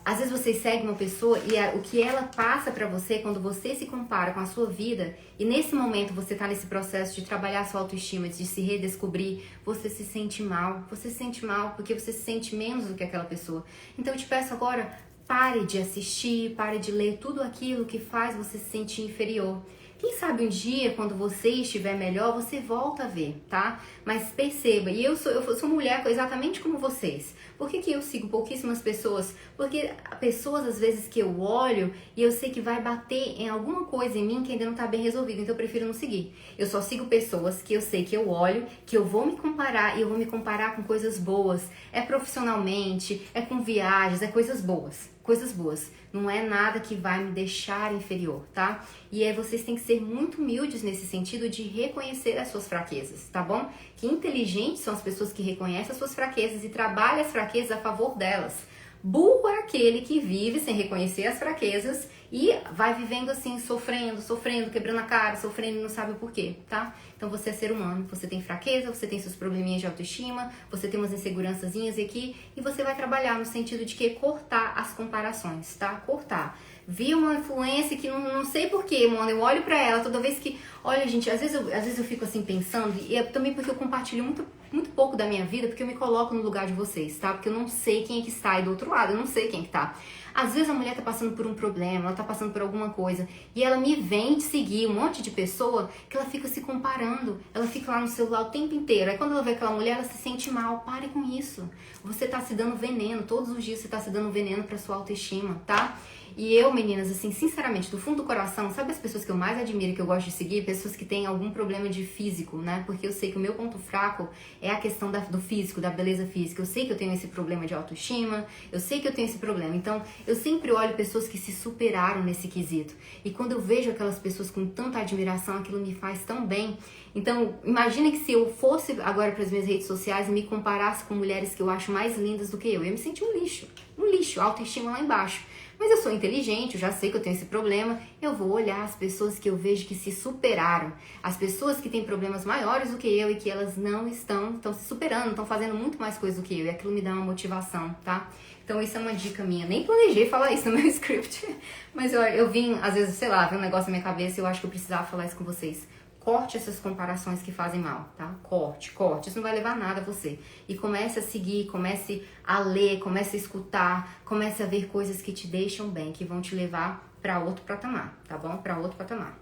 Às vezes você segue uma pessoa e o que ela passa pra você quando você se compara com a sua vida e nesse momento você tá nesse processo de trabalhar a sua autoestima, de se redescobrir, você se sente mal. Você se sente mal porque você se sente menos do que aquela pessoa. Então eu te peço agora, pare de assistir, pare de ler tudo aquilo que faz você se sentir inferior. Quem sabe um dia, quando você estiver melhor, você volta a ver, tá? Mas perceba, e eu sou mulher exatamente como vocês. Por que eu sigo pouquíssimas pessoas? Porque pessoas, às vezes, que eu olho e eu sei que vai bater em alguma coisa em mim que ainda não tá bem resolvido, então eu prefiro não seguir. Eu só sigo pessoas que eu sei que eu olho, que eu vou me comparar, e eu vou me comparar com coisas boas. É profissionalmente, é com viagens, é coisas boas. Coisas boas, não é nada que vai me deixar inferior, tá? E aí vocês têm que ser muito humildes nesse sentido de reconhecer as suas fraquezas, tá bom? Que inteligentes são as pessoas que reconhecem as suas fraquezas e trabalham as fraquezas a favor delas. Burro é aquele que vive sem reconhecer as fraquezas e vai vivendo assim, sofrendo, quebrando a cara, sofrendo e não sabe o porquê, tá? Então você é ser humano, você tem fraqueza, você tem seus probleminhas de autoestima, você tem umas insegurançazinhas aqui e você vai trabalhar no sentido de que cortar as comparações, tá? Cortar. Vi uma influência que não sei porquê, mano, eu olho pra ela toda vez que... Olha, gente, às vezes eu fico assim pensando, e é também porque eu compartilho muito pouco da minha vida, porque eu me coloco no lugar de vocês, tá? Porque eu não sei quem é que está aí do outro lado, eu não sei quem é que tá. Às vezes a mulher tá passando por um problema, ela tá passando por alguma coisa, e ela me vem de seguir um monte de pessoa que ela fica se comparando, ela fica lá no celular o tempo inteiro. Aí quando ela vê aquela mulher, ela se sente mal. Pare com isso. Você tá se dando veneno, todos os dias você tá se dando veneno pra sua autoestima, tá? E eu, meninas, assim, sinceramente, do fundo do coração, sabe as pessoas que eu mais admiro, que eu gosto de seguir? Pessoas que têm algum problema de físico, né? Porque eu sei que o meu ponto fraco é a questão do físico, da beleza física. Eu sei que eu tenho esse problema de autoestima, eu sei que eu tenho esse problema. Então, eu sempre olho pessoas que se superaram nesse quesito. E quando eu vejo aquelas pessoas com tanta admiração, aquilo me faz tão bem. Então, imagina que se eu fosse agora para as minhas redes sociais e me comparasse com mulheres que eu acho mais lindas do que eu ia me sentir um lixo, autoestima lá embaixo. Mas eu sou inteligente, eu já sei que eu tenho esse problema, eu vou olhar as pessoas que eu vejo que se superaram, as pessoas que têm problemas maiores do que eu e que elas não estão se superando, estão fazendo muito mais coisa do que eu, e aquilo me dá uma motivação, tá? Então isso é uma dica minha, nem planejei falar isso no meu script, mas eu vim, às vezes, sei lá, vem um negócio na minha cabeça e eu acho que eu precisava falar isso com vocês. Corte essas comparações que fazem mal, tá? Corte. Isso não vai levar nada a você. E comece a seguir, comece a ler, comece a escutar, comece a ver coisas que te deixam bem, que vão te levar para outro patamar, tá bom? Para outro patamar.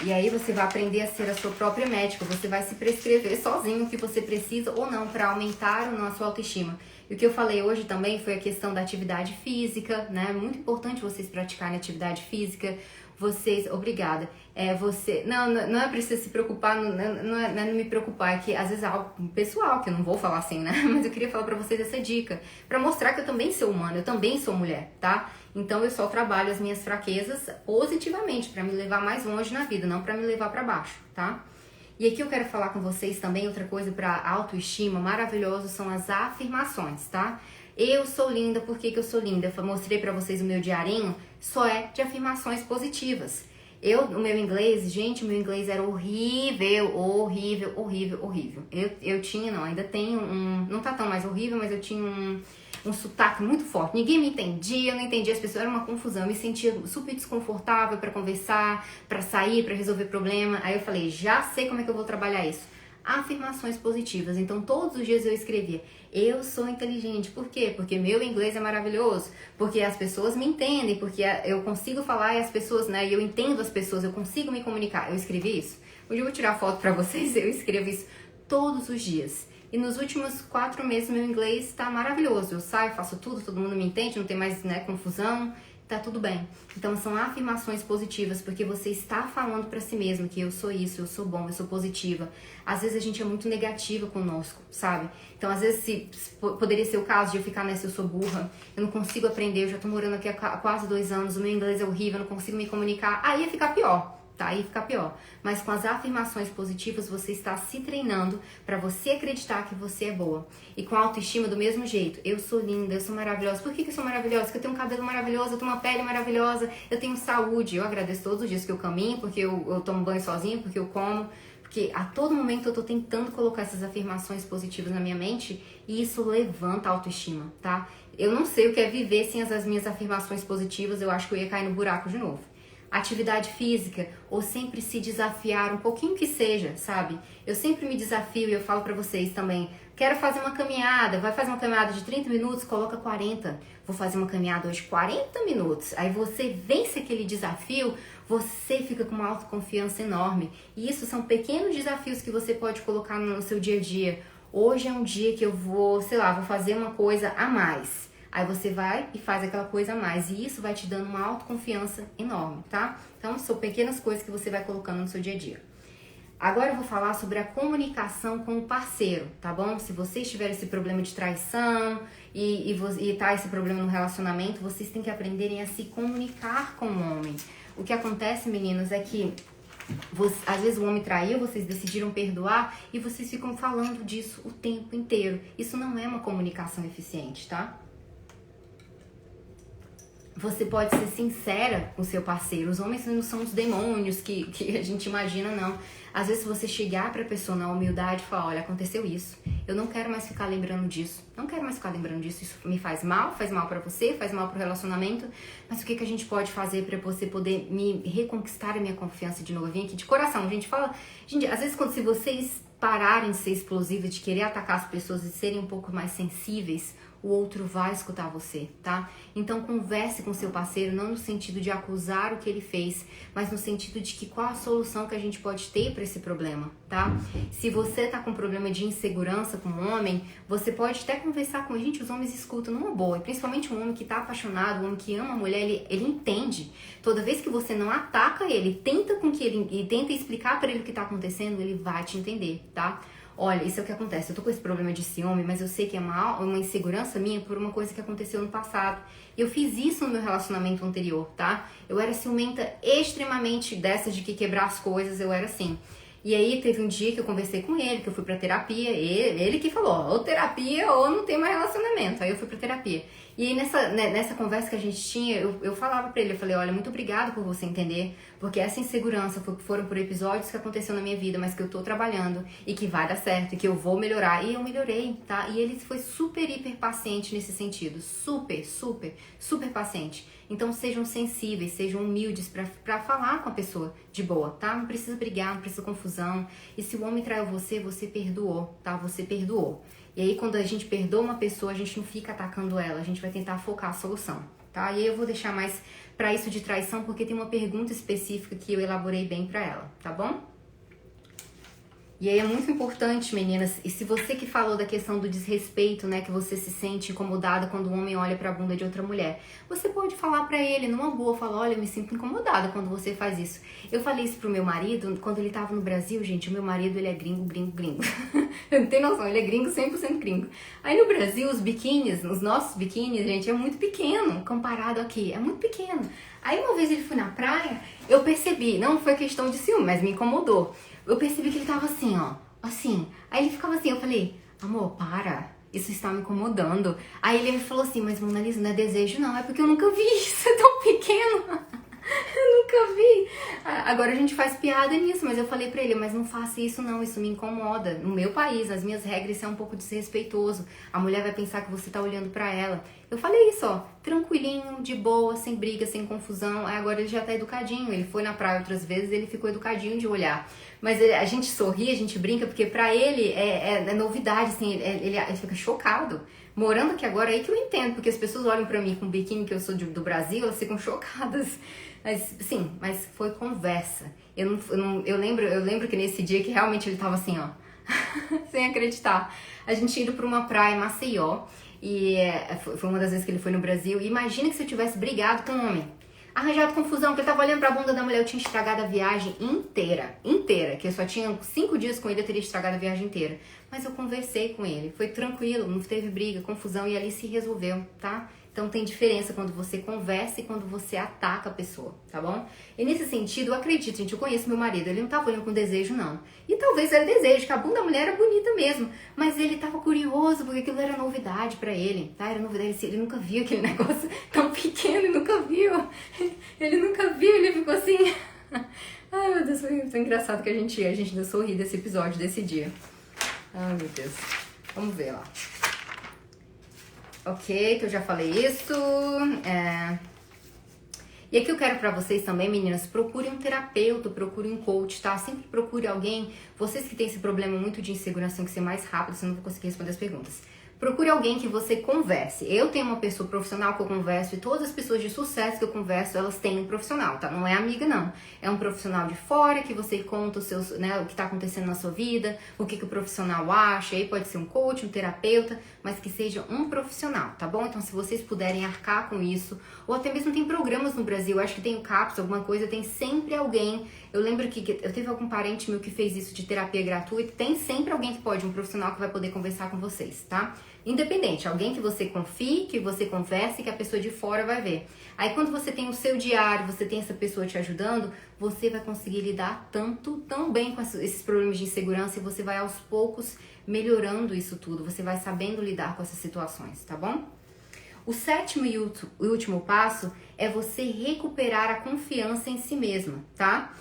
E aí você vai aprender a ser a sua própria médica, você vai se prescrever sozinho o que você precisa ou não para aumentar a sua autoestima. E o que eu falei hoje também foi a questão da atividade física, né? Muito importante vocês praticarem atividade física. Obrigada. Não é preciso se preocupar, não é me preocupar, é que às vezes é algo pessoal, que eu não vou falar assim, né? Mas eu queria falar pra vocês essa dica, pra mostrar que eu também sou humana, eu também sou mulher, tá? Então eu só trabalho as minhas fraquezas positivamente, pra me levar mais longe na vida, não pra me levar pra baixo, tá? E aqui eu quero falar com vocês também outra coisa pra autoestima maravilhosa, são as afirmações, tá? Eu sou linda, por que eu sou linda? Eu mostrei pra vocês o meu diarinho, só é de afirmações positivas. O meu inglês, gente, o meu inglês era horrível. Eu tinha, não, ainda tenho não tá tão mais horrível, mas eu tinha um sotaque muito forte. Ninguém me entendia, eu não entendia as pessoas, era uma confusão. Eu me sentia super desconfortável pra conversar, pra sair, pra resolver problema. Aí eu falei, já sei como é que eu vou trabalhar isso. Afirmações positivas. Então todos os dias eu escrevia, eu sou inteligente. Por quê? Porque meu inglês é maravilhoso, porque as pessoas me entendem, porque eu consigo falar e as pessoas, né, eu entendo as pessoas, eu consigo me comunicar. Eu escrevi isso. Hoje eu vou tirar foto pra vocês, eu escrevo isso todos os dias. E nos últimos 4 meses meu inglês tá maravilhoso. Eu saio, faço tudo, todo mundo me entende, não tem mais, né, confusão, tá tudo bem. Então são afirmações positivas, porque você está falando pra si mesmo que eu sou isso, eu sou bom, eu sou positiva. Às vezes a gente é muito negativa conosco, sabe? Então às vezes poderia ser o caso de eu ficar nessa, eu sou burra, eu não consigo aprender, eu já tô morando aqui há quase 2 anos, o meu inglês é horrível, eu não consigo me comunicar, aí ia ficar pior. Tá? Aí fica pior. Mas com as afirmações positivas, você está se treinando para você acreditar que você é boa. E com a autoestima do mesmo jeito. Eu sou linda, eu sou maravilhosa. Por que eu sou maravilhosa? Porque eu tenho um cabelo maravilhoso, eu tenho uma pele maravilhosa, eu tenho saúde. Eu agradeço todos os dias que eu caminho, porque eu tomo banho sozinho, porque eu como. Porque a todo momento eu tô tentando colocar essas afirmações positivas na minha mente e isso levanta a autoestima, tá? Eu não sei o que é viver sem as minhas afirmações positivas, eu acho que eu ia cair no buraco de novo. Atividade física, ou sempre se desafiar um pouquinho que seja, sabe? Eu sempre me desafio e eu falo pra vocês também, quero fazer uma caminhada, vai fazer uma caminhada de 30 minutos, coloca 40. Vou fazer uma caminhada hoje 40 minutos. Aí você vence aquele desafio, você fica com uma autoconfiança enorme. E isso são pequenos desafios que você pode colocar no seu dia a dia. Hoje é um dia que eu vou, sei lá, vou fazer uma coisa a mais. Aí você vai e faz aquela coisa a mais. E isso vai te dando uma autoconfiança enorme, tá? Então, são pequenas coisas que você vai colocando no seu dia a dia. Agora eu vou falar sobre a comunicação com o parceiro, tá bom? Se vocês tiverem esse problema de traição e tá esse problema no relacionamento, vocês têm que aprenderem a se comunicar com o homem. O que acontece, meninos, é que às vezes o homem traiu, vocês decidiram perdoar e vocês ficam falando disso o tempo inteiro. Isso não é uma comunicação eficiente, tá? Você pode ser sincera com seu parceiro. Os homens não são os demônios que a gente imagina, não. Às vezes você chegar pra pessoa na humildade e falar, olha, aconteceu isso. Eu não quero mais ficar lembrando disso. Não quero mais ficar lembrando disso. Isso me faz mal pra você, faz mal pro relacionamento. Mas o que a gente pode fazer pra você poder me reconquistar a minha confiança de novo? Eu vim aqui de coração. A gente fala... Gente, às vezes se vocês pararem de ser explosivos, de querer atacar as pessoas e serem um pouco mais sensíveis, o outro vai escutar você, tá? Então converse com seu parceiro, não no sentido de acusar o que ele fez, mas no sentido de que qual a solução que a gente pode ter para esse problema, tá? Se você tá com problema de insegurança com um homem, você pode até conversar com ele. Gente, os homens escutam numa boa, e principalmente um homem que tá apaixonado, um homem que ama a mulher, ele entende. Toda vez que você não ataca ele, tenta explicar para ele o que tá acontecendo, ele vai te entender, tá? Olha, isso é o que acontece, eu tô com esse problema de ciúme, mas eu sei que é uma insegurança minha por uma coisa que aconteceu no passado. Eu fiz isso no meu relacionamento anterior, tá? Eu era ciumenta extremamente dessas de que quebrar as coisas, eu era assim. E aí teve um dia que eu conversei com ele, que eu fui pra terapia, ele que falou, ó, ou terapia ou não tem mais relacionamento. Aí eu fui pra terapia. E aí nessa conversa que a gente tinha, eu falava pra ele, eu falei, olha, muito obrigado por você entender, porque essa insegurança foram por episódios que aconteceu na minha vida, mas que eu tô trabalhando e que vai dar certo, e que eu vou melhorar. E eu melhorei, tá? E ele foi super, hiper paciente nesse sentido. Super, super, super paciente. Então sejam sensíveis, sejam humildes pra falar com a pessoa de boa, tá? Não precisa brigar, não precisa confusão. E se o homem traiu você, você perdoou, tá? Você perdoou. E aí quando a gente perdoa uma pessoa, a gente não fica atacando ela, a gente vai tentar focar a solução, tá? E aí eu vou deixar mais pra isso de traição, porque tem uma pergunta específica que eu elaborei bem pra ela, tá bom? E aí é muito importante, meninas, e se você que falou da questão do desrespeito, né, que você se sente incomodada quando um homem olha pra bunda de outra mulher, você pode falar pra ele numa boa, falar, olha, eu me sinto incomodada quando você faz isso. Eu falei isso pro meu marido, quando ele tava no Brasil, gente, o meu marido, ele é gringo. Eu não tenho noção, ele é gringo, 100% gringo. Aí no Brasil, os biquínis, os nossos biquínis, gente, é muito pequeno, comparado aqui, é muito pequeno. Aí uma vez ele foi na praia, eu percebi, não foi questão de ciúme, mas me incomodou. Eu percebi que ele tava assim, ó, assim. Aí ele ficava assim, eu falei, amor, para, isso está me incomodando. Aí ele me falou assim, mas Mona Lisa, não é desejo não, é porque eu nunca vi isso, é tão pequeno. Eu nunca vi. Agora a gente faz piada nisso, mas eu falei pra ele, mas não faça isso não, isso me incomoda. No meu país, as minhas regras são um pouco desrespeitoso. A mulher vai pensar que você tá olhando pra ela. Eu falei isso, ó, tranquilinho, de boa, sem briga, sem confusão. Aí agora ele já tá educadinho, ele foi na praia outras vezes, ele ficou educadinho de olhar. Mas a gente sorri, a gente brinca, porque pra ele é novidade, assim, ele fica chocado. Morando aqui agora, aí que eu entendo, porque as pessoas olham pra mim com o biquíni que eu sou do Brasil, elas ficam chocadas. Mas, sim, mas foi conversa. Eu lembro que nesse dia que realmente ele tava assim, ó. sem acreditar. A gente tinha ido pra uma praia em Maceió, e foi uma das vezes que ele foi no Brasil, e imagina que se eu tivesse brigado com um homem, arranjado confusão, que ele tava olhando pra bunda da mulher, eu tinha estragado a viagem inteira, que eu só tinha 5 dias com ele, eu teria estragado a viagem inteira. Mas eu conversei com ele, foi tranquilo, não teve briga, confusão, e ali se resolveu, tá? Então tem diferença quando você conversa e quando você ataca a pessoa, tá bom? E nesse sentido, eu acredito, gente, eu conheço meu marido, ele não tava olhando com desejo, não. E talvez era desejo, que a bunda da mulher era bonita mesmo, mas ele tava curioso, porque aquilo era novidade pra ele, tá? Era novidade, ele nunca viu aquele negócio tão pequeno, ele nunca viu. Ele ficou assim... Ai, meu Deus, foi engraçado que a gente ainda sorri desse episódio, desse dia. Ai, meu Deus. Vamos ver lá. Ok, que eu já falei isso. E aqui eu quero pra vocês também, meninas, procurem um terapeuta, procurem um coach, tá? Sempre procure alguém. Vocês que têm esse problema muito de insegurança, tem que ser mais rápido, senão não vou conseguir responder as perguntas. Procure alguém que você converse. Eu tenho uma pessoa profissional que eu converso e todas as pessoas de sucesso que eu converso, elas têm um profissional, tá? Não é amiga, não. É um profissional de fora que você conta os seus, né, o que tá acontecendo na sua vida, o que o profissional acha. Aí pode ser um coach, um terapeuta, mas que seja um profissional, tá bom? Então, se vocês puderem arcar com isso, ou até mesmo tem programas no Brasil, acho que tem o CAPS, alguma coisa, tem sempre alguém. Eu lembro que eu teve algum parente meu que fez isso de terapia gratuita, tem sempre alguém que pode, um profissional que vai poder conversar com vocês, tá? Independente, alguém que você confie, que você converse, que a pessoa de fora vai ver. Aí quando você tem o seu diário, você tem essa pessoa te ajudando, você vai conseguir lidar tão bem com esses problemas de insegurança e você vai aos poucos melhorando isso tudo, você vai sabendo lidar com essas situações, tá bom? O 7º e último passo é você recuperar a confiança em si mesma, tá?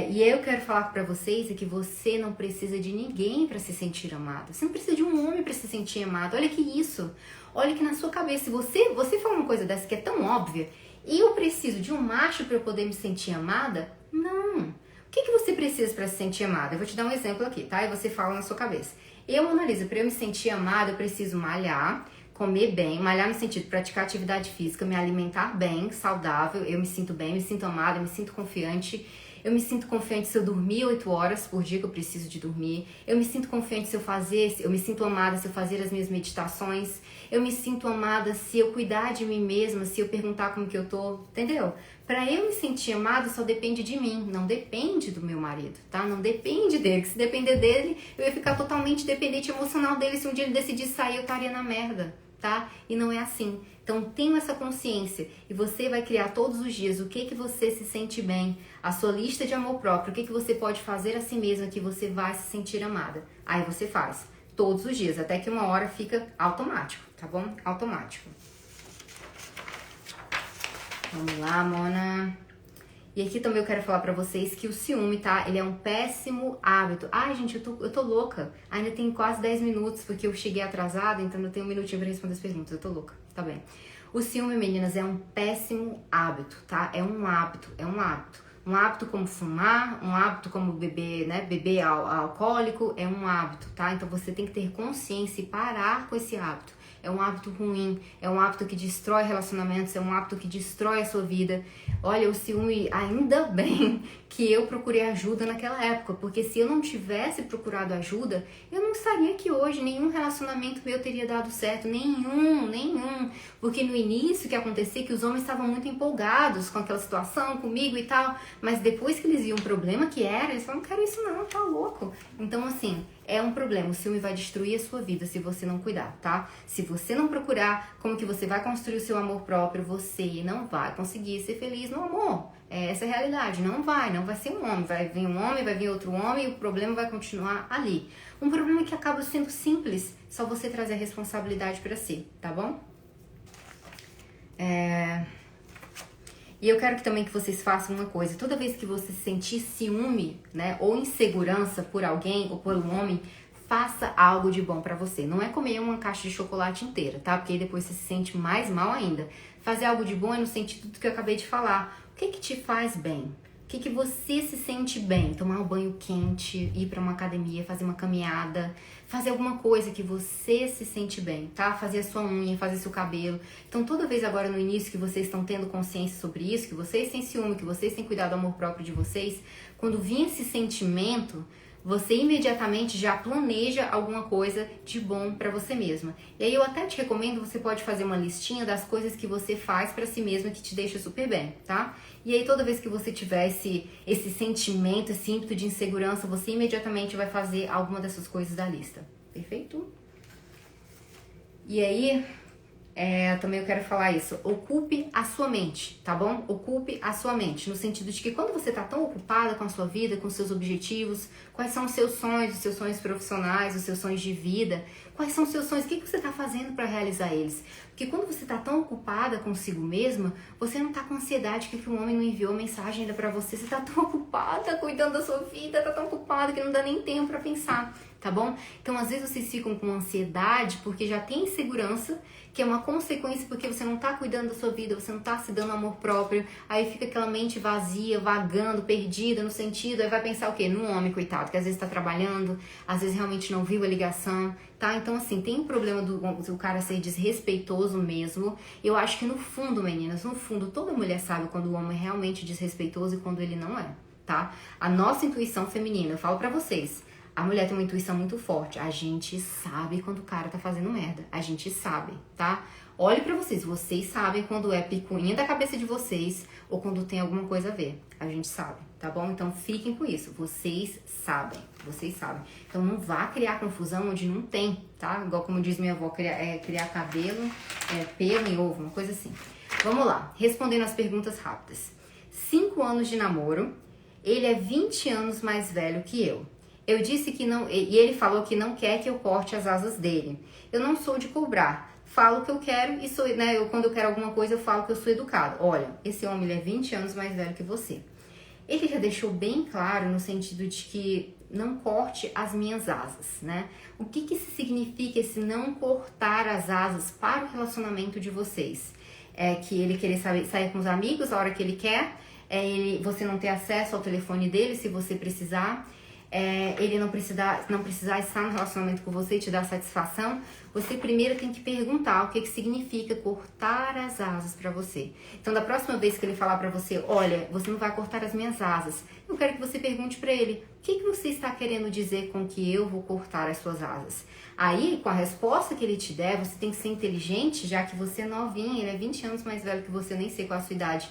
E eu quero falar pra vocês que você não precisa de ninguém pra se sentir amado. Você não precisa de um homem pra se sentir amado. Olha que isso. Olha que na sua cabeça, se você fala uma coisa dessa que é tão óbvia, eu preciso de um macho pra eu poder me sentir amada? Não. O que você precisa pra se sentir amada? Eu vou te dar um exemplo aqui, tá? E você fala na sua cabeça. Eu, Monalisa, pra eu me sentir amada, eu preciso malhar, comer bem, malhar no sentido de praticar atividade física, me alimentar bem, saudável, eu me sinto bem, me sinto amada, eu me sinto confiante. Eu me sinto confiante se eu dormir 8 horas por dia, que eu preciso de dormir. Eu me sinto confiante se eu me sinto amada se eu fazer as minhas meditações. Eu me sinto amada se eu cuidar de mim mesma, se eu perguntar como que eu tô, entendeu? Pra eu me sentir amada só depende de mim, não depende do meu marido, tá? Não depende dele, que se depender dele, eu ia ficar totalmente dependente emocional dele. Se um dia ele decidisse sair, eu estaria na merda, tá? E não é assim. Então tenha essa consciência e você vai criar todos os dias o que você se sente bem, a sua lista de amor próprio, o que você pode fazer a si mesma que você vai se sentir amada. Aí você faz todos os dias, até que uma hora fica automático, tá bom? Automático. Vamos lá, Mona. E aqui também eu quero falar pra vocês que o ciúme, tá? Ele é um péssimo hábito. Ai, gente, eu tô louca. Ainda tem quase 10 minutos, porque eu cheguei atrasada, então eu tenho um minutinho pra responder as perguntas. Eu tô louca, tá bem. O ciúme, meninas, é um péssimo hábito, tá? É um hábito. Um hábito como fumar, um hábito como beber, né? Beber alcoólico, é um hábito, tá? Então você tem que ter consciência e parar com esse hábito. É um hábito ruim, é um hábito que destrói relacionamentos, é um hábito que destrói a sua vida. Olha, o ciúme, ainda bem que eu procurei ajuda naquela época, porque se eu não tivesse procurado ajuda, eu não estaria aqui hoje, nenhum relacionamento meu teria dado certo, nenhum. Porque no início que acontecia que os homens estavam muito empolgados com aquela situação, comigo e tal, mas depois que eles viam o problema que era, eles falaram, não quero isso não, tá louco. Então assim, é um problema, o ciúme vai destruir a sua vida se você não cuidar, tá? Se você não procurar como que você vai construir o seu amor próprio, você não vai conseguir ser feliz no amor. Essa é a realidade, não vai ser um homem, vai vir um homem, vai vir outro homem e o problema vai continuar ali. Um problema que acaba sendo simples, só você trazer a responsabilidade pra si, tá bom? E eu quero também que vocês façam uma coisa, toda vez que você sentir ciúme, né, ou insegurança por alguém ou por um homem, faça algo de bom pra você. Não é comer uma caixa de chocolate inteira, tá? Porque aí depois você se sente mais mal ainda. Fazer algo de bom é no sentido do que eu acabei de falar. O que te faz bem? O que você se sente bem? Tomar um banho quente, ir pra uma academia, fazer uma caminhada, fazer alguma coisa que você se sente bem, tá? Fazer a sua unha, fazer seu cabelo. Então toda vez agora no início que vocês estão tendo consciência sobre isso, que vocês têm ciúme, que vocês têm cuidado do amor próprio de vocês, quando vir esse sentimento, você imediatamente já planeja alguma coisa de bom para você mesma. E aí eu até te recomendo, você pode fazer uma listinha das coisas que você faz para si mesma que te deixa super bem, tá? E aí toda vez que você tiver esse sentimento, esse ímpeto de insegurança, você imediatamente vai fazer alguma dessas coisas da lista. Perfeito? E aí, também eu quero falar isso, ocupe a sua mente, tá bom? Ocupe a sua mente, no sentido de que quando você tá tão ocupada com a sua vida, com seus objetivos, quais são os seus sonhos profissionais, os seus sonhos de vida, quais são os seus sonhos, o que você tá fazendo para realizar eles? Porque quando você tá tão ocupada consigo mesma, você não tá com ansiedade que um homem não enviou mensagem ainda pra você, você tá tão ocupada cuidando da sua vida, tá tão ocupada que não dá nem tempo pra pensar, tá bom? Então às vezes vocês ficam com ansiedade porque já tem insegurança, que é uma consequência porque você não tá cuidando da sua vida, você não tá se dando amor próprio, aí fica aquela mente vazia, vagando, perdida no sentido, aí vai pensar o quê? Num homem, coitado, que às vezes tá trabalhando, às vezes realmente não viu a ligação, tá? Então assim, tem um problema do cara ser desrespeitoso mesmo. Eu acho que no fundo, meninas, no fundo, toda mulher sabe quando o homem é realmente desrespeitoso e quando ele não é, tá? A nossa intuição feminina, eu falo pra vocês, a mulher tem uma intuição muito forte. A gente sabe quando o cara tá fazendo merda. A gente sabe, tá? Olhe pra vocês. Vocês sabem quando é picuinha da cabeça de vocês ou quando tem alguma coisa a ver. A gente sabe, tá bom? Então fiquem com isso. Vocês sabem. Vocês sabem. Então não vá criar confusão onde não tem, tá? Igual como diz minha avó, criar cabelo, pelo em ovo, uma coisa assim. Vamos lá. Respondendo as perguntas rápidas. 5 anos de namoro. Ele é 20 anos mais velho que eu. Eu disse que não, e ele falou que não quer que eu corte as asas dele. Eu não sou de cobrar. Falo o que eu quero e sou, né? Quando eu quero alguma coisa, eu falo que eu sou educado. Olha, esse homem ele é 20 anos mais velho que você. Ele já deixou bem claro no sentido de que não corte as minhas asas, né? O que isso significa, esse não cortar as asas para o relacionamento de vocês? É que ele querer sair com os amigos a hora que ele quer, você não ter acesso ao telefone dele se você precisar, ele não precisar estar no relacionamento com você e te dar satisfação. Você primeiro tem que perguntar o que significa cortar as asas pra você. Então, da próxima vez que ele falar pra você, olha, você não vai cortar as minhas asas, eu quero que você pergunte pra ele, o que você está querendo dizer com que eu vou cortar as suas asas? Aí, com a resposta que ele te der, você tem que ser inteligente, já que você é novinha, ele é 20 anos mais velho que você, eu nem sei qual a sua idade,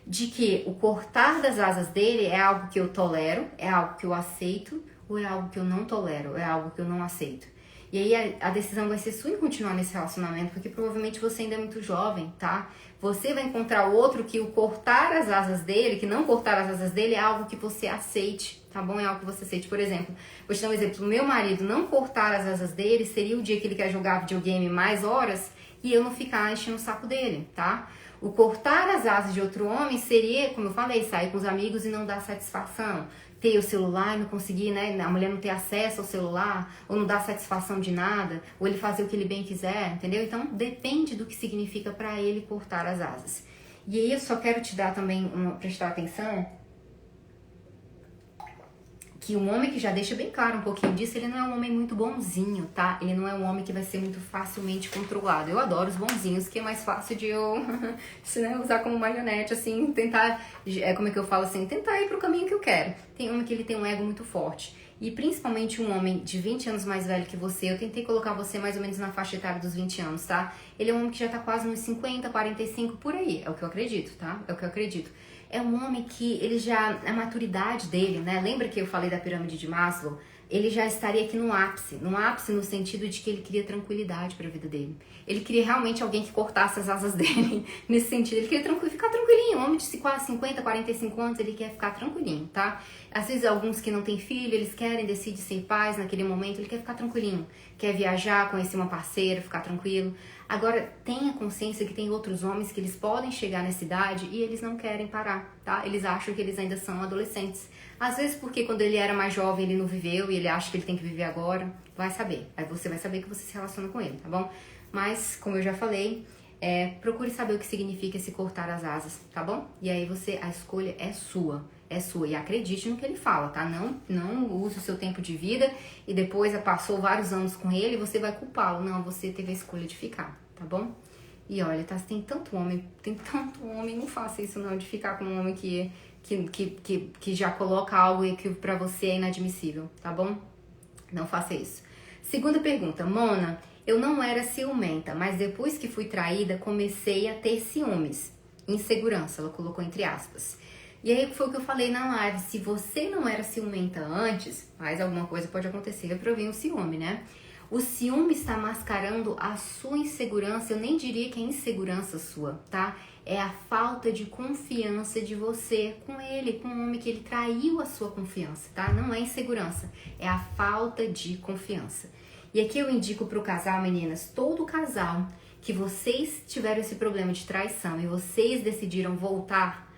de que o cortar das asas dele é algo que eu tolero, é algo que eu aceito, ou é algo que eu não tolero, é algo que eu não aceito. E aí a decisão vai ser sua em continuar nesse relacionamento, porque provavelmente você ainda é muito jovem, tá? Você vai encontrar outro que o cortar as asas dele, que não cortar as asas dele, é algo que você aceite, tá bom? É algo que você aceite. Por exemplo, vou te dar um exemplo. O meu marido não cortar as asas dele seria o dia que ele quer jogar videogame mais horas e eu não ficar enchendo o saco dele, tá? O cortar as asas de outro homem seria, como eu falei, sair com os amigos e não dar satisfação. Ter o celular e não conseguir, né? A mulher não ter acesso ao celular, ou não dar satisfação de nada, ou ele fazer o que ele bem quiser, entendeu? Então, depende do que significa pra ele cortar as asas. E aí eu só quero te dar também, prestar atenção, que um homem que já deixa bem claro um pouquinho disso, ele não é um homem muito bonzinho, tá? Ele não é um homem que vai ser muito facilmente controlado. Eu adoro os bonzinhos, que é mais fácil de eu né, usar como marionete, assim, tentar, como é que eu falo assim, tentar ir pro caminho que eu quero. Tem homem que ele tem um ego muito forte. E principalmente um homem de 20 anos mais velho que você, eu tentei colocar você mais ou menos na faixa etária dos 20 anos, tá? Ele é um homem que já tá quase nos 50, 45, por aí. É o que eu acredito, tá? É o que eu acredito. É um homem que ele já, a maturidade dele, né? Lembra que eu falei da pirâmide de Maslow? Ele já estaria aqui no ápice no sentido de que ele queria tranquilidade para a vida dele. Ele queria realmente alguém que cortasse as asas dele, nesse sentido. Ele queria ficar tranquilinho. Um homem de quase 50, 45 anos, ele quer ficar tranquilinho, tá? Às vezes alguns que não têm filho, eles decidem ser pais naquele momento, ele quer ficar tranquilinho. Quer viajar, conhecer uma parceira, ficar tranquilo. Agora, tenha consciência que tem outros homens que eles podem chegar nessa idade e eles não querem parar, tá? Eles acham que eles ainda são adolescentes. Às vezes porque quando ele era mais jovem ele não viveu e ele acha que ele tem que viver agora. Vai saber. Aí você vai saber que você se relaciona com ele, tá bom? Mas, como eu já falei, procure saber o que significa esse cortar as asas, tá bom? E aí a escolha é sua. É sua. E acredite no que ele fala, tá? Não use o seu tempo de vida e depois passou vários anos com ele e você vai culpá-lo. Não, você teve a escolha de ficar, tá bom? E olha, tá, tem tanto homem, não faça isso não, de ficar com um homem que já coloca algo que pra você é inadmissível, tá bom? Não faça isso. Segunda pergunta, Mona, eu não era ciumenta, mas depois que fui traída, comecei a ter ciúmes. Insegurança, ela colocou entre aspas. E aí foi o que eu falei na live, se você não era ciumenta antes, mas alguma coisa pode acontecer pra vir o ciúme, né? O ciúme está mascarando a sua insegurança, eu nem diria que é insegurança sua, tá? É a falta de confiança de você com ele, com o homem que ele traiu a sua confiança, tá? Não é insegurança, é a falta de confiança. E aqui eu indico pro casal, meninas, todo casal que vocês tiveram esse problema de traição e vocês decidiram voltar,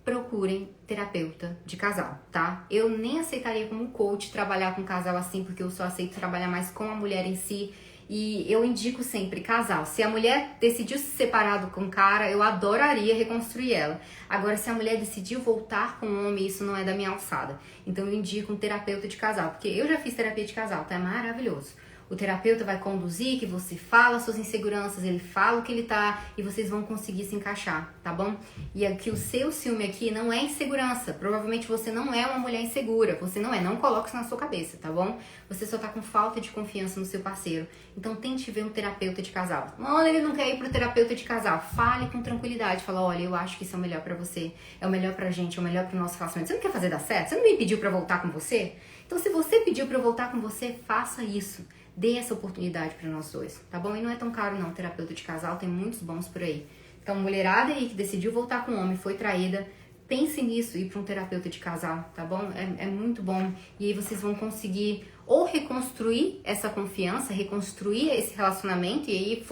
procurem terapeuta de casal, tá? Eu nem aceitaria como coach trabalhar com casal assim, porque eu só aceito trabalhar mais com a mulher em si. E eu indico sempre casal. Se a mulher decidiu se separar com o cara, eu adoraria reconstruir ela. Agora, se a mulher decidiu voltar com o homem, isso não é da minha alçada. Então eu indico um terapeuta de casal, porque eu já fiz terapia de casal, tá? É maravilhoso. O terapeuta vai conduzir, que você fala suas inseguranças, ele fala o que ele tá e vocês vão conseguir se encaixar, tá bom? E aqui o seu ciúme aqui não é insegurança. Provavelmente você não é uma mulher insegura, você não é, não coloque isso na sua cabeça, tá bom? Você só tá com falta de confiança no seu parceiro. Então tente ver um terapeuta de casal. Olha, ele não quer ir pro terapeuta de casal. Fale com tranquilidade, fala, olha, eu acho que isso é o melhor pra você, é o melhor pra gente, é o melhor pro nosso relacionamento. Você não quer fazer dar certo? Você não me pediu pra voltar com você? Então se você pediu pra eu voltar com você, faça isso. Dê essa oportunidade para nós dois, tá bom? E não é tão caro não, terapeuta de casal, tem muitos bons por aí. Então, mulherada aí que decidiu voltar com o homem, foi traída, pense nisso, ir para um terapeuta de casal, tá bom? É muito bom. E aí vocês vão conseguir ou reconstruir essa confiança, reconstruir esse relacionamento, e aí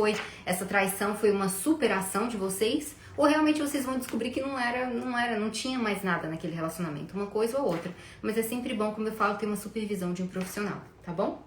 essa traição foi uma superação de vocês, ou realmente vocês vão descobrir que não tinha mais nada naquele relacionamento, uma coisa ou outra. Mas é sempre bom, como eu falo, ter uma supervisão de um profissional, tá bom?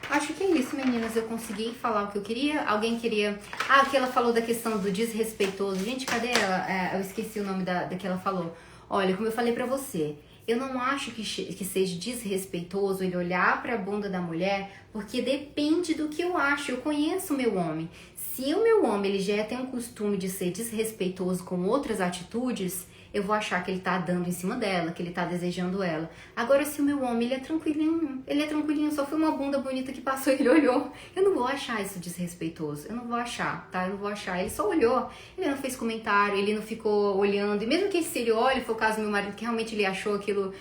Acho que é isso, meninas. Eu consegui falar o que eu queria. Alguém queria... Ah, que ela falou da questão do desrespeitoso. Gente, cadê ela? Eu esqueci o nome da que ela falou. Olha, como eu falei pra você, eu não acho que seja desrespeitoso ele olhar pra bunda da mulher, porque depende do que eu acho. Eu conheço o meu homem. Se o meu homem ele já tem um costume de ser desrespeitoso com outras atitudes, eu vou achar que ele tá dando em cima dela, que ele tá desejando ela. Agora, se o meu homem, ele é tranquilinho, só foi uma bunda bonita que passou e ele olhou, eu não vou achar isso desrespeitoso, eu não vou achar, tá? Eu não vou achar, ele só olhou, ele não fez comentário, ele não ficou olhando, e mesmo que se ele olhe, foi o caso do meu marido, que realmente ele achou aquilo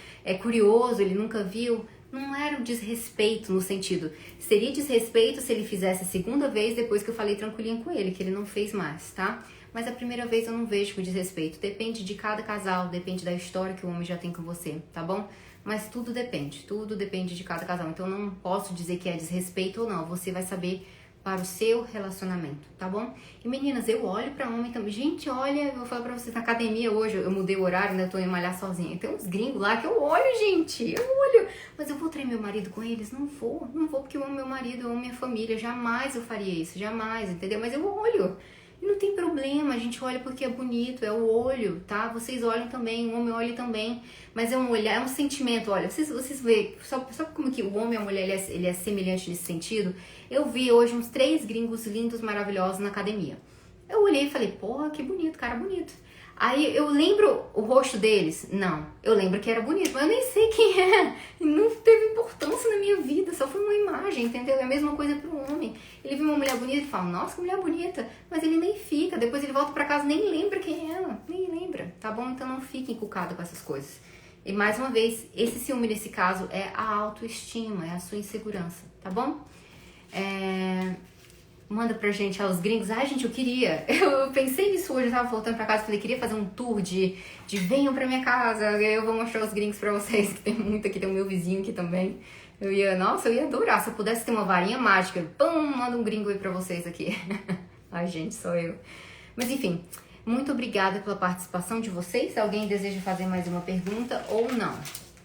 curioso, ele nunca viu, não era um desrespeito no sentido, seria desrespeito se ele fizesse a segunda vez depois que eu falei tranquilinho com ele, que ele não fez mais, tá? Mas a primeira vez eu não vejo com desrespeito. Depende de cada casal, depende da história que o homem já tem com você, tá bom? Mas tudo depende de cada casal. Então eu não posso dizer que é desrespeito ou não. Você vai saber para o seu relacionamento, tá bom? E meninas, eu olho pra homem também. Gente, olha, eu vou falar pra vocês, na academia hoje, eu mudei o horário, né? Eu tô indo malhar sozinha. Tem uns gringos lá que eu olho, gente, eu olho. Mas eu vou trair meu marido com eles? Não vou porque eu amo meu marido, eu amo minha família. Jamais eu faria isso, jamais, entendeu? Mas eu olho. E não tem problema, a gente olha porque é bonito, é o olho, tá? Vocês olham também, o homem olha também, mas é um olhar, é um sentimento, olha, vocês veem, só como que o homem e a mulher, ele é semelhante nesse sentido? Eu vi hoje uns 3 gringos lindos, maravilhosos na academia. Eu olhei e falei, porra, que bonito, cara bonito. Aí eu lembro o rosto deles? Não, eu lembro que era bonito, mas eu nem sei quem é. Não teve importância na minha vida, só foi uma imagem, entendeu? É a mesma coisa pro homem. Ele vê uma mulher bonita e fala, nossa, que mulher bonita. Mas ele nem fica, depois ele volta pra casa nem lembra quem é ela, nem lembra, tá bom? Então não fique encucado com essas coisas. E mais uma vez, esse ciúme nesse caso é a autoestima, é a sua insegurança, tá bom? Manda pra gente aos gringos. Ai, gente, eu queria. Eu pensei nisso hoje, eu tava voltando pra casa, falei, queria fazer um tour de venham pra minha casa. Eu vou mostrar os gringos pra vocês, que tem muito aqui, tem o meu vizinho aqui também. Nossa, eu ia adorar. Se eu pudesse ter uma varinha mágica, pum, manda um gringo aí pra vocês aqui. Ai, gente, sou eu. Mas enfim, muito obrigada pela participação de vocês. Se alguém deseja fazer mais uma pergunta ou não.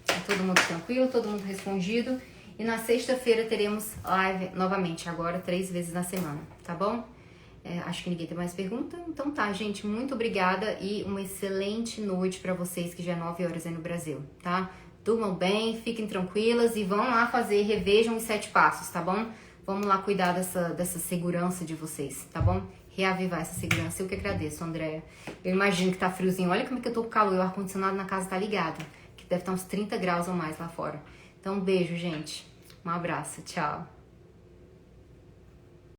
Tá todo mundo tranquilo, todo mundo respondido. E na sexta-feira teremos live novamente, agora 3 vezes na semana, tá bom? Acho que ninguém tem mais pergunta. Então tá, gente, muito obrigada e uma excelente noite pra vocês, que já é 9 horas aí no Brasil, tá? Durmam bem, fiquem tranquilas e vão lá revejam os 7 passos, tá bom? Vamos lá cuidar dessa segurança de vocês, tá bom? Reavivar essa segurança. Eu que agradeço, Andréia. Eu imagino que tá friozinho. Olha como é que eu tô com calor. O ar-condicionado na casa tá ligado. Que deve estar uns 30 graus ou mais lá fora. Então, um beijo, gente. Um abraço. Tchau.